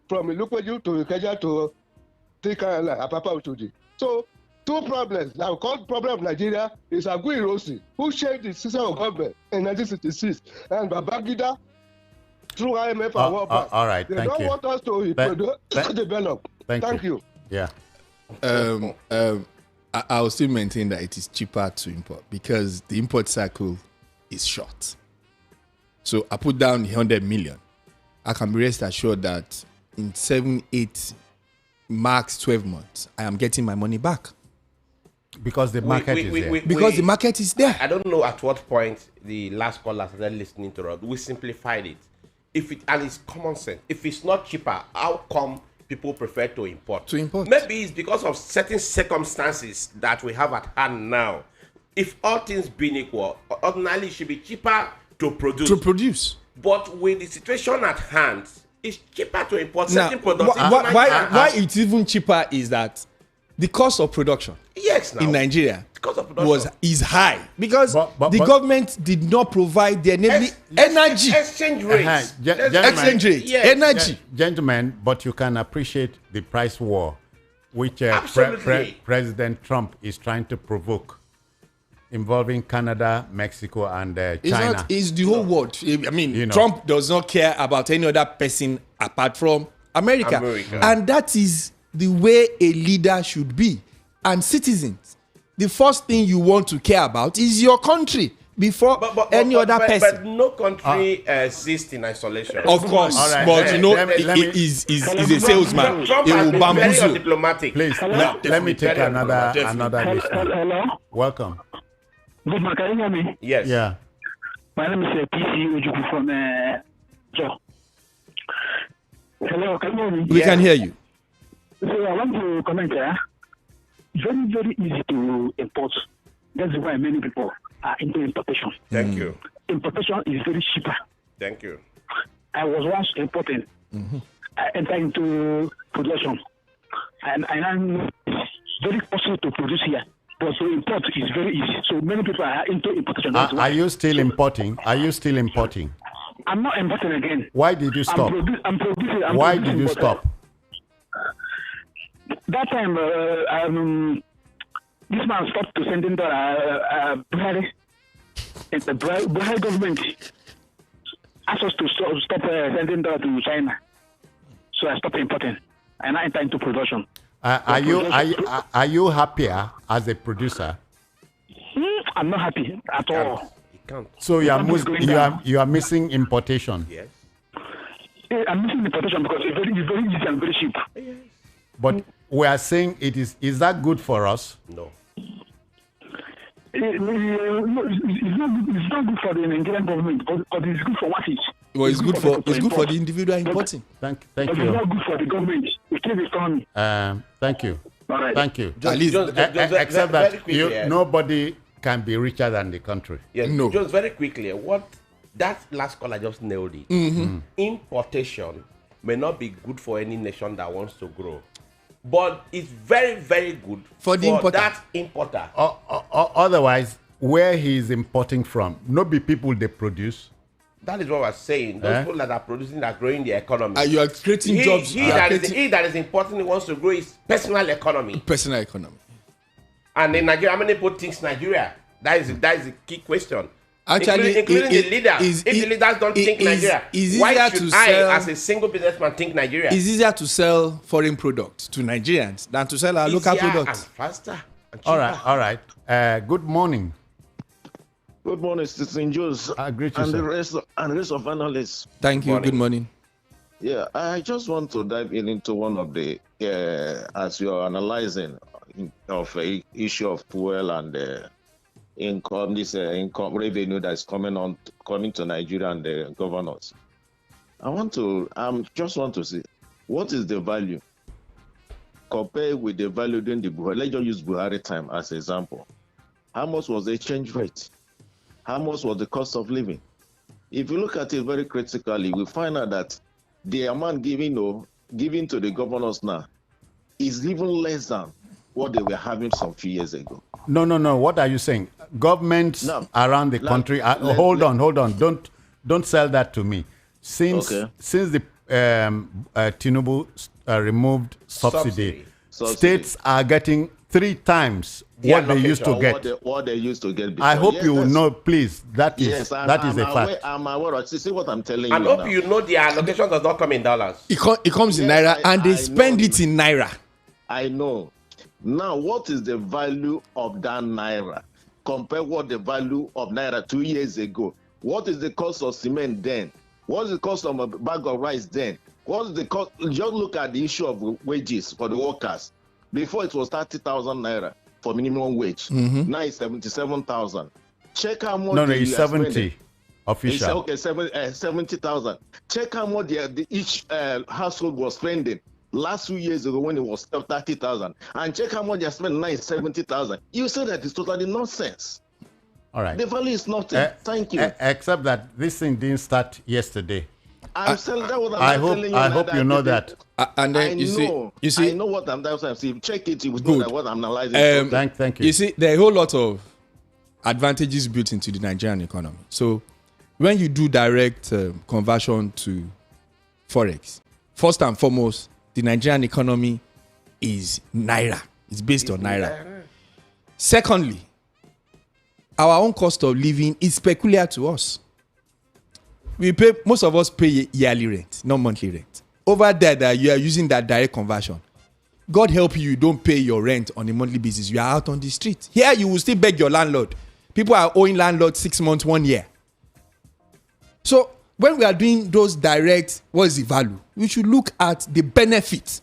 [SPEAKER 4] from Ilupeju to Ikeja to Tika Apapa Utuji. So, two problems that we call problem of Nigeria is Aguiyi-Ironsi, who changed the system of government in 1966, and Babangida through IMF and World Bank.
[SPEAKER 1] All right,
[SPEAKER 4] they
[SPEAKER 1] thank
[SPEAKER 4] don't
[SPEAKER 1] you.
[SPEAKER 4] want us to develop. Thank you.
[SPEAKER 1] Yeah.
[SPEAKER 2] I will still maintain that it is cheaper to import because the import cycle is short. So I put down 100 million. I can be rest assured that in 7, 8, max 12 months, I am getting my money back.
[SPEAKER 1] Because the market is there.
[SPEAKER 2] Because the market is there.
[SPEAKER 3] I don't know at what point the last caller started listening to us. We simplified it. And it's common sense. If it's not cheaper, how come people prefer to import? Maybe it's because of certain circumstances that we have at hand now. If all things being equal, ordinarily it should be cheaper to produce. But with the situation at hand, it's cheaper to import certain products.
[SPEAKER 2] Why it's even cheaper is that the cost of production in Nigeria is high because the government did not provide the energy.
[SPEAKER 3] Exchange rates.
[SPEAKER 2] Energy.
[SPEAKER 1] Gentlemen, but you can appreciate the price war which President Trump is trying to provoke, involving Canada, Mexico, and China.
[SPEAKER 2] It's the whole world. I mean, Trump does not care about any other person apart from America. And that is the way a leader should be. And citizens, the first thing you want to care about is your country before any other person.
[SPEAKER 3] But no country exists in isolation.
[SPEAKER 2] Of course, but he's a salesman. He will bamboozle.
[SPEAKER 3] Diplomatic.
[SPEAKER 1] Please, let me take another listener.
[SPEAKER 5] Hello?
[SPEAKER 1] Welcome.
[SPEAKER 5] Good morning, can you hear me?
[SPEAKER 3] Yes.
[SPEAKER 1] Yeah.
[SPEAKER 5] My name is PC Ojuku from Joe. Hello, can you hear me?
[SPEAKER 2] We can hear you.
[SPEAKER 5] So I want to comment here. Very, very easy to import. That's why many people are into importation.
[SPEAKER 3] Thank you.
[SPEAKER 5] Importation is very cheaper.
[SPEAKER 3] Thank you.
[SPEAKER 5] I was once importing. I entered into production. And I'm very possible to produce here. But to import is very easy. So many people are into importation.
[SPEAKER 1] Are you still importing?
[SPEAKER 5] I'm not importing again.
[SPEAKER 1] Why did you stop?
[SPEAKER 5] I'm producing.
[SPEAKER 1] Why did you stop?
[SPEAKER 5] That time, this man stopped to sending Buhari. The Buhari government asked us to stop sending dollar to China. So I stopped importing and I entered into production.
[SPEAKER 1] Are you happier as a producer?
[SPEAKER 5] I'm not happy at all.
[SPEAKER 1] So you are missing importation.
[SPEAKER 3] Yes.
[SPEAKER 5] I'm missing importation because it's very easy and very cheap.
[SPEAKER 1] But we are saying is that good for us?
[SPEAKER 3] No.
[SPEAKER 5] It's not good for the Nigerian government, but it's good for what it is.
[SPEAKER 2] Well, it's good for the individual importing.
[SPEAKER 1] Thank
[SPEAKER 5] you. It's not good for the government. It keeps the economy.
[SPEAKER 1] Thank you.
[SPEAKER 5] All right.
[SPEAKER 1] Thank you.
[SPEAKER 3] Except
[SPEAKER 1] that nobody can be richer than the country.
[SPEAKER 3] Yes.
[SPEAKER 2] No.
[SPEAKER 3] Just very quickly, that last caller just nailed it. Importation may not be good for any nation that wants to grow, but it's very, very good for that importer.
[SPEAKER 1] Otherwise, where he is importing from, not be people they produce.
[SPEAKER 3] That is what we're saying. Those people that are producing are growing the economy.
[SPEAKER 2] You are creating jobs.
[SPEAKER 3] He that is importing wants to grow his personal economy.
[SPEAKER 2] Personal economy.
[SPEAKER 3] And in Nigeria, how many people think Nigeria? That is the key question.
[SPEAKER 2] Actually,
[SPEAKER 3] including the leader. If the leaders don't think Nigeria, why should I, as a single businessman, think Nigeria?
[SPEAKER 2] It's easier to sell foreign products to Nigerians than to sell our local products.
[SPEAKER 3] And faster. And
[SPEAKER 1] all right. Good morning.
[SPEAKER 6] Good morning, Citizen Joes, and the rest of analysts.
[SPEAKER 2] Thank you. Good morning.
[SPEAKER 6] Yeah, I just want to dive into one of the, as you're analyzing of a issue of fuel and income, this income revenue that's coming to Nigeria and the governors. Just want to see what is the value compared with the value during the Buhari. Let's just use Buhari time as an example. How much was the exchange rate? How much was the cost of living? If you look at it very critically, we find out that the amount given to the governors now is even less than what they were having some few years ago.
[SPEAKER 1] No. What are you saying? Governments around the country. Hold on. Don't sell that to me. Since the Tinubu removed subsidy, states are getting 3 times what they used to get.
[SPEAKER 6] What they used to get before.
[SPEAKER 1] I hope you know, please. That is a fact.
[SPEAKER 6] I'm aware. See what I'm telling you.
[SPEAKER 3] I hope you know the allocation does not come in dollars.
[SPEAKER 2] It comes in naira, and they spend it in naira.
[SPEAKER 6] I know. Now, what is the value of that naira? Compare what the value of naira 2 years ago. What is the cost of cement then? What is the cost of a bag of rice then? What is the cost? Just look at the issue of wages for the workers. Before it was 30,000 naira for minimum wage. Now it's 77,000. Check how much.
[SPEAKER 1] No, it's 70 official.
[SPEAKER 6] It's 70,000. Check how much each household was spending last 2 years ago when it was 30,000, and check how much they spent now is 70,000. You say that is totally nonsense.
[SPEAKER 1] All right.
[SPEAKER 6] The value is nothing. Thank you.
[SPEAKER 1] Except that this thing didn't start yesterday.
[SPEAKER 6] I
[SPEAKER 1] hope you know that.
[SPEAKER 2] And then you see,
[SPEAKER 6] I know what I'm saying. So check it. You will know that what I'm analyzing.
[SPEAKER 1] Thank you.
[SPEAKER 2] You see, there are a whole lot of advantages built into the Nigerian economy. So when you do direct conversion to forex, first and foremost, the Nigerian economy is naira. It's based on naira. Secondly, our own cost of living is peculiar to us. Most of us pay yearly rent, not monthly rent. Over there, that you are using that direct conversion. God help you don't pay your rent on a monthly basis. You are out on the street. Here, you will still beg your landlord. People are owing landlord 6 months, 1 year. So when we are doing those direct, what is the value? We should look at the benefit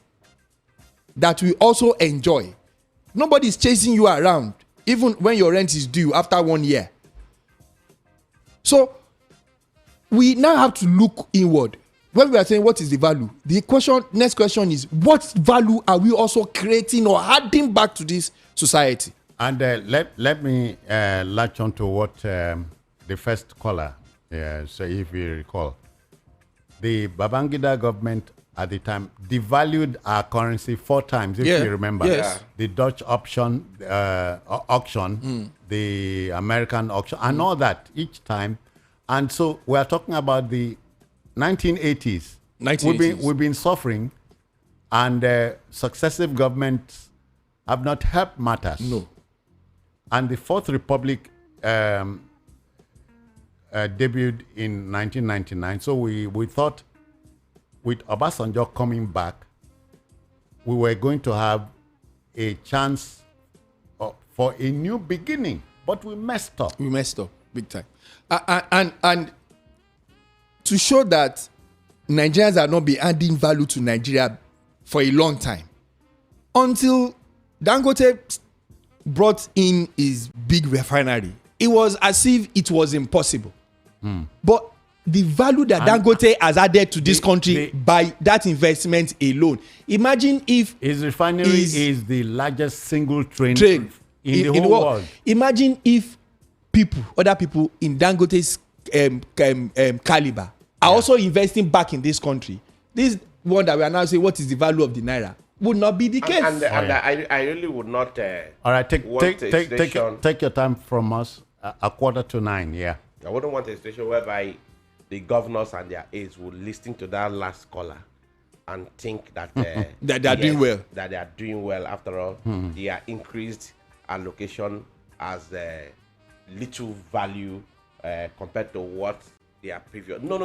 [SPEAKER 2] that we also enjoy. Nobody is chasing you around, even when your rent is due after 1 year. So we now have to look inward. When we are saying what is the value, the next question is, what value are we also creating or adding back to this society?
[SPEAKER 1] And let me latch on to what the first caller said, if you recall. The Babangida government at the time devalued our currency 4 times, if you remember.
[SPEAKER 2] Yes.
[SPEAKER 1] The Dutch auction, the American auction, and all that each time. And so we are talking about the 1980s. We've been suffering, and successive governments have not helped matters.
[SPEAKER 2] No.
[SPEAKER 1] And the Fourth Republic debuted in 1999. So we thought with Obasanjo coming back, we were going to have a chance for a new beginning. But we messed up.
[SPEAKER 2] We messed up big time. And to show that Nigerians have not been adding value to Nigeria for a long time, until Dangote brought in his big refinery, it was as if it was impossible. But the value that Dangote has added to this country by that investment alone, imagine if
[SPEAKER 1] his refinery is the largest single train in the whole world.
[SPEAKER 2] Imagine if other people in Dangote's caliber are also investing back in this country. This one that we are now saying, what is the value of the naira, would not be the case.
[SPEAKER 3] And I really would not.
[SPEAKER 1] All right, take your time from us. 8:45. Yeah.
[SPEAKER 3] I wouldn't want a situation whereby the governors and their aides would listen to that last caller and think that
[SPEAKER 2] that they are doing well.
[SPEAKER 3] That they are doing well. After all, their increased allocation has little value compared to what they are previous. No.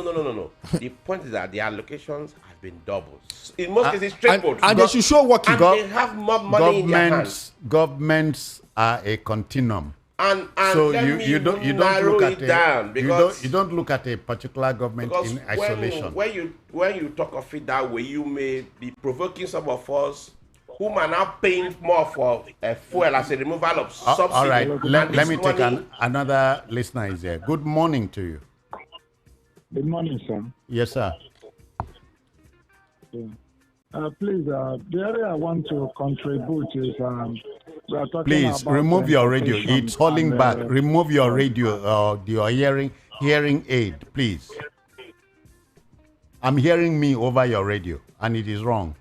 [SPEAKER 3] The point is that the allocations have been doubled. In most cases, tripled.
[SPEAKER 2] And they should show working.
[SPEAKER 3] And they have more money in their hands.
[SPEAKER 1] Governments are a continuum.
[SPEAKER 3] And
[SPEAKER 1] so
[SPEAKER 3] let
[SPEAKER 1] you
[SPEAKER 3] me
[SPEAKER 1] don't
[SPEAKER 3] narrow
[SPEAKER 1] look at
[SPEAKER 3] it down because
[SPEAKER 1] you don't look at a particular government
[SPEAKER 3] because
[SPEAKER 1] in isolation.
[SPEAKER 3] when you talk of it that way, you may be provoking some of us who are now paying more for fuel as a removal of subsidy.
[SPEAKER 1] All right, let me take
[SPEAKER 3] money,
[SPEAKER 1] another listener is here. Good morning to you.
[SPEAKER 7] Good morning, sir.
[SPEAKER 1] Yes, sir.
[SPEAKER 7] Yeah. Please, the area I want to contribute is we are talking
[SPEAKER 1] Please
[SPEAKER 7] about
[SPEAKER 1] remove your radio.
[SPEAKER 7] importation
[SPEAKER 1] It's holding
[SPEAKER 7] and,
[SPEAKER 1] back. Remove your radio or your hearing aid, please. I'm hearing me over your radio, and it is wrong.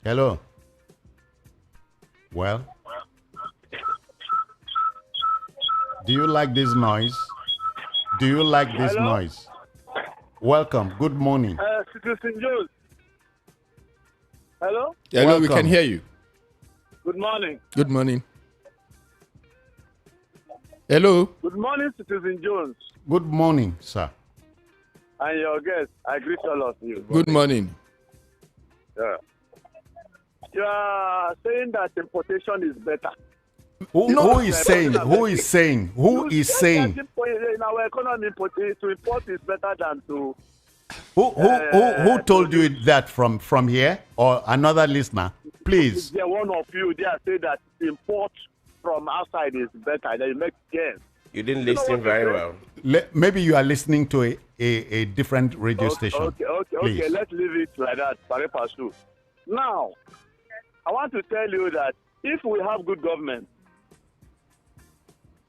[SPEAKER 1] Hello. Well, do you like this noise? Do you like this
[SPEAKER 8] Hello?
[SPEAKER 1] noise? Welcome. Good morning.
[SPEAKER 8] Citizen Jones. Hello?
[SPEAKER 2] Hello, we can
[SPEAKER 1] Welcome.
[SPEAKER 2] hear you.
[SPEAKER 8] Good morning.
[SPEAKER 2] Good morning. Hello.
[SPEAKER 8] Good morning, Citizen Jones.
[SPEAKER 1] Good morning, sir.
[SPEAKER 8] And your guests. I greet all of you.
[SPEAKER 2] Good morning.
[SPEAKER 8] Yeah. You are saying that importation is better.
[SPEAKER 1] Who is saying? Who is saying? Who is saying?
[SPEAKER 8] In our economy, to import is better than to...
[SPEAKER 1] Who told you that from here or another listener? Please.
[SPEAKER 8] There one of you there say that import from outside is better. That you make gains.
[SPEAKER 3] You didn't listen very well.
[SPEAKER 1] Maybe you are listening to a different radio station.
[SPEAKER 8] Okay. Let's leave it like that. Now, I want to tell you that if we have good government,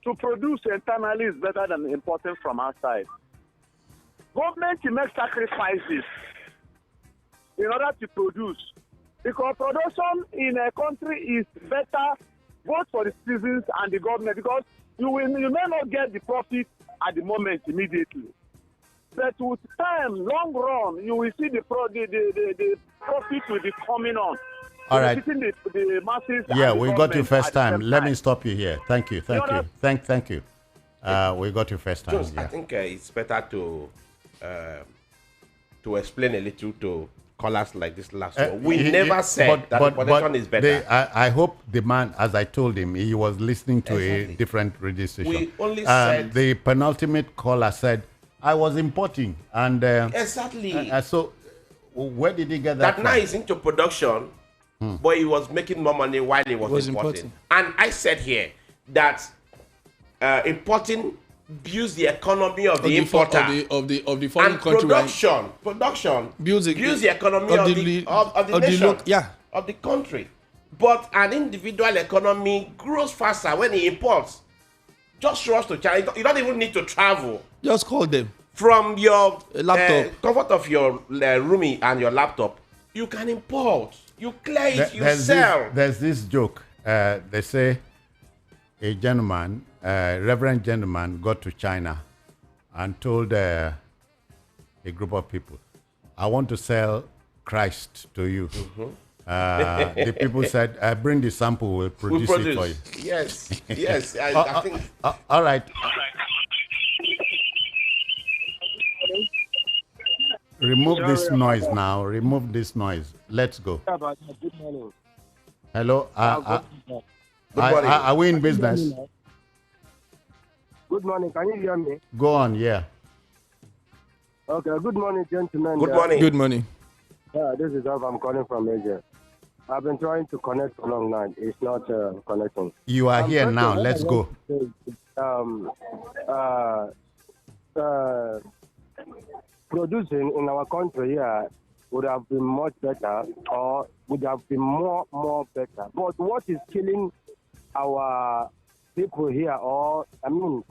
[SPEAKER 8] to produce internally is better than importing from outside. Government will make sacrifices in order to produce. Because production in a country is better both for the citizens and the government, because you may not get the profit at the moment immediately. But with time, long run, you will see the profit will be coming on.
[SPEAKER 1] All right.
[SPEAKER 8] The masses
[SPEAKER 1] Yeah,
[SPEAKER 8] and the
[SPEAKER 1] we got you
[SPEAKER 8] government
[SPEAKER 1] first
[SPEAKER 8] at the
[SPEAKER 1] time.
[SPEAKER 8] same
[SPEAKER 1] Let me stop you here. Thank you. Thank you. Thank you. We got you first time.
[SPEAKER 3] Just, I think it's better to explain a little to callers like this last one. We never said that importation is better.
[SPEAKER 1] I hope the man, as I told him, he was listening to a different radio station.
[SPEAKER 3] We only said
[SPEAKER 1] the penultimate caller said, I was importing. And
[SPEAKER 3] exactly.
[SPEAKER 1] So where did he get that from?
[SPEAKER 3] Now he's into production, but he was making more money while he was importing. And I said here that importing builds the economy of the importer
[SPEAKER 2] of the foreign
[SPEAKER 3] and
[SPEAKER 2] country.
[SPEAKER 3] Production builds the economy of the nation, of the country. But an individual economy grows faster when he imports. Just show us to China. You don't even need to travel.
[SPEAKER 2] Just call them
[SPEAKER 3] from your
[SPEAKER 2] laptop,
[SPEAKER 3] comfort of your room and your laptop. You can import. You clear it. You sell.
[SPEAKER 1] There's this joke. They say a gentleman, reverend gentleman, got to China and told a group of people, "I want to sell Christ to you." The people said, "Bring the sample. We'll produce it for you."
[SPEAKER 3] Yes. I think.
[SPEAKER 1] All right. Remove this noise now. Remove this noise. Let's go. Hello. Are we in business?
[SPEAKER 9] Good morning. Can you hear me?
[SPEAKER 1] Go on. Yeah.
[SPEAKER 9] Okay. Good morning, gentlemen.
[SPEAKER 3] Good morning.
[SPEAKER 2] Good morning.
[SPEAKER 9] Yeah, this is Alf. I'm calling from Asia. I've been trying to connect for a long time. It's not connecting.
[SPEAKER 1] You are here now. Let's go.
[SPEAKER 9] Producing in our country here would have been much better, or would have been more better. But what is killing our people here, or I mean,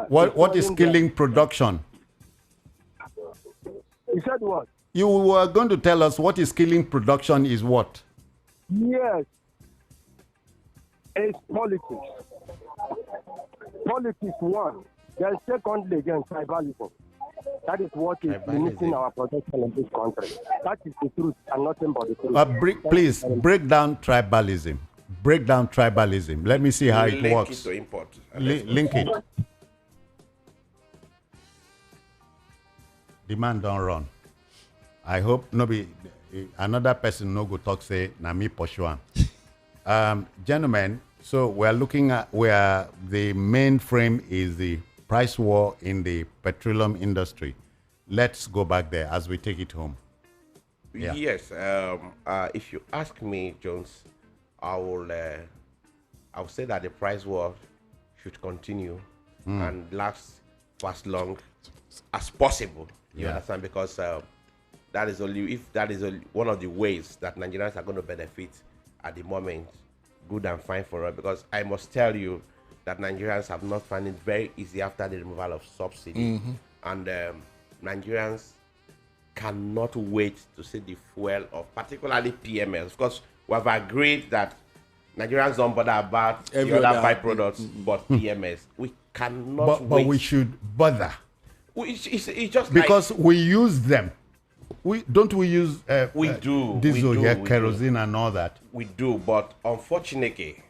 [SPEAKER 1] what is killing production?
[SPEAKER 9] You said what?
[SPEAKER 1] You were going to tell us what is killing production is what?
[SPEAKER 9] Yes, it's politics. Politics one. Then secondly, again, tribalism. That is what is limiting our production in this country. That is the truth and nothing but the truth.
[SPEAKER 1] Please break down tribalism. Break down tribalism. Let me see how it works.
[SPEAKER 3] Link it to import.
[SPEAKER 1] Link it. Demand don't run. I hope another person no go talk say na me pursue am. Gentlemen, So we're looking at where the main frame is the price war in the petroleum industry. Let's go back there as we take it home. Yeah.
[SPEAKER 3] Yes. If you ask me, Jones, I will say that the price war should continue and last for as long as possible. You understand? Because that is only one of the ways that Nigerians are going to benefit at the moment. Good and fine for us. Because I must tell you that Nigerians have not found it very easy after the removal of subsidy, and Nigerians cannot wait to see the fuel of particularly PMS. Of course, we have agreed that Nigerians don't bother about the other byproducts, but PMS. We cannot wait.
[SPEAKER 1] But we should bother.
[SPEAKER 3] It's just
[SPEAKER 1] because we use them. We use diesel
[SPEAKER 3] we
[SPEAKER 1] here,
[SPEAKER 3] do.
[SPEAKER 1] kerosene and all that.
[SPEAKER 3] We do, but unfortunately,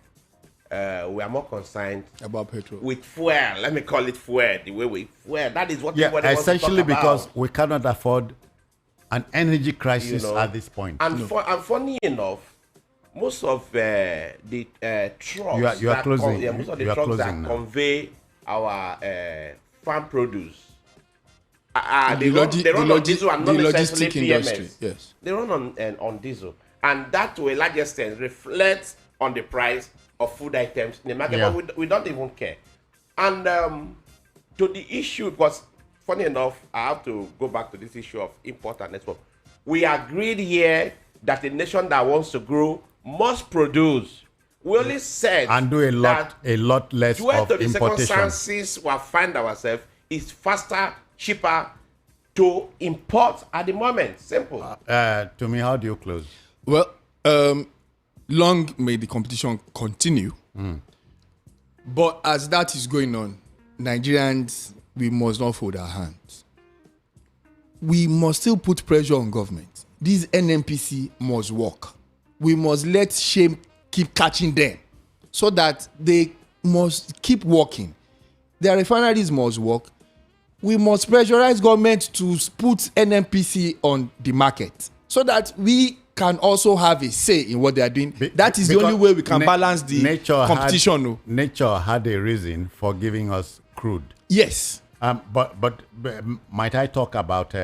[SPEAKER 3] we are more concerned
[SPEAKER 2] about petrol
[SPEAKER 3] with fuel. Let me call it fuel. The way we fuel. That is what everybody wants to
[SPEAKER 1] essentially
[SPEAKER 3] talk
[SPEAKER 1] because
[SPEAKER 3] about.
[SPEAKER 1] we cannot afford an energy crisis at this point.
[SPEAKER 3] And funny enough, most of the trucks
[SPEAKER 1] you are closing.
[SPEAKER 3] most of the
[SPEAKER 1] You are
[SPEAKER 3] trucks
[SPEAKER 1] closing
[SPEAKER 3] that
[SPEAKER 1] now.
[SPEAKER 3] convey our farm produce, they run on diesel and not necessarily
[SPEAKER 2] logistic
[SPEAKER 3] PMS.
[SPEAKER 2] industry. Yes,
[SPEAKER 3] they run on diesel, and that to a large extent reflects on the price of food items in the market. But we don't even care. And to the issue, because funny enough, I have to go back to this issue of import and export. We agreed here that a nation that wants to grow must produce. We only said
[SPEAKER 1] and do a lot less
[SPEAKER 3] due
[SPEAKER 1] of
[SPEAKER 3] to the
[SPEAKER 1] importation.
[SPEAKER 3] circumstances we find ourselves, it's faster, cheaper to import at the moment. Simple.
[SPEAKER 1] To me, how do you close?
[SPEAKER 2] Well, long may the competition continue. But as that is going on, Nigerians, we must not fold our hands. We must still put pressure on government. This NNPC must work. We must let shame keep catching them so that they must keep working. Their refineries must work. We must pressurize government to put NNPC on the market so that we can also have a say in what they are doing. That is the only way we can balance the competition.
[SPEAKER 1] Nature had a reason for giving us crude.
[SPEAKER 2] Yes.
[SPEAKER 1] But might I talk about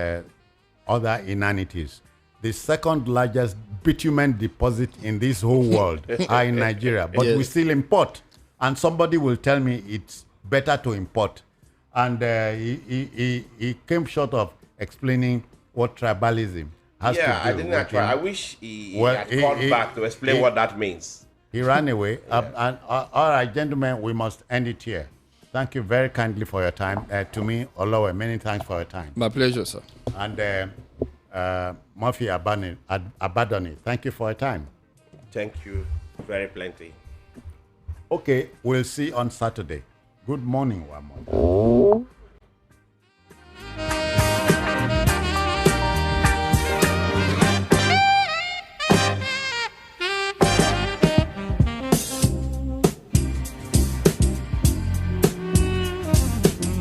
[SPEAKER 1] other inanities? The second largest bitumen deposit in this whole world are in Nigeria, but we still import. And somebody will tell me it's better to import. And he came short of explaining what tribalism has to do.
[SPEAKER 3] I didn't try. I wish he had called back to explain what that means.
[SPEAKER 1] He ran away. And all right, gentlemen, we must end it here. Thank you very kindly for your time. To me, Olowe, many thanks for your time.
[SPEAKER 2] My pleasure, sir.
[SPEAKER 1] And Murphy Abadoni, thank you for your time.
[SPEAKER 3] Thank you very plenty.
[SPEAKER 1] Okay, we'll see on Saturday. Good morning, Wamo.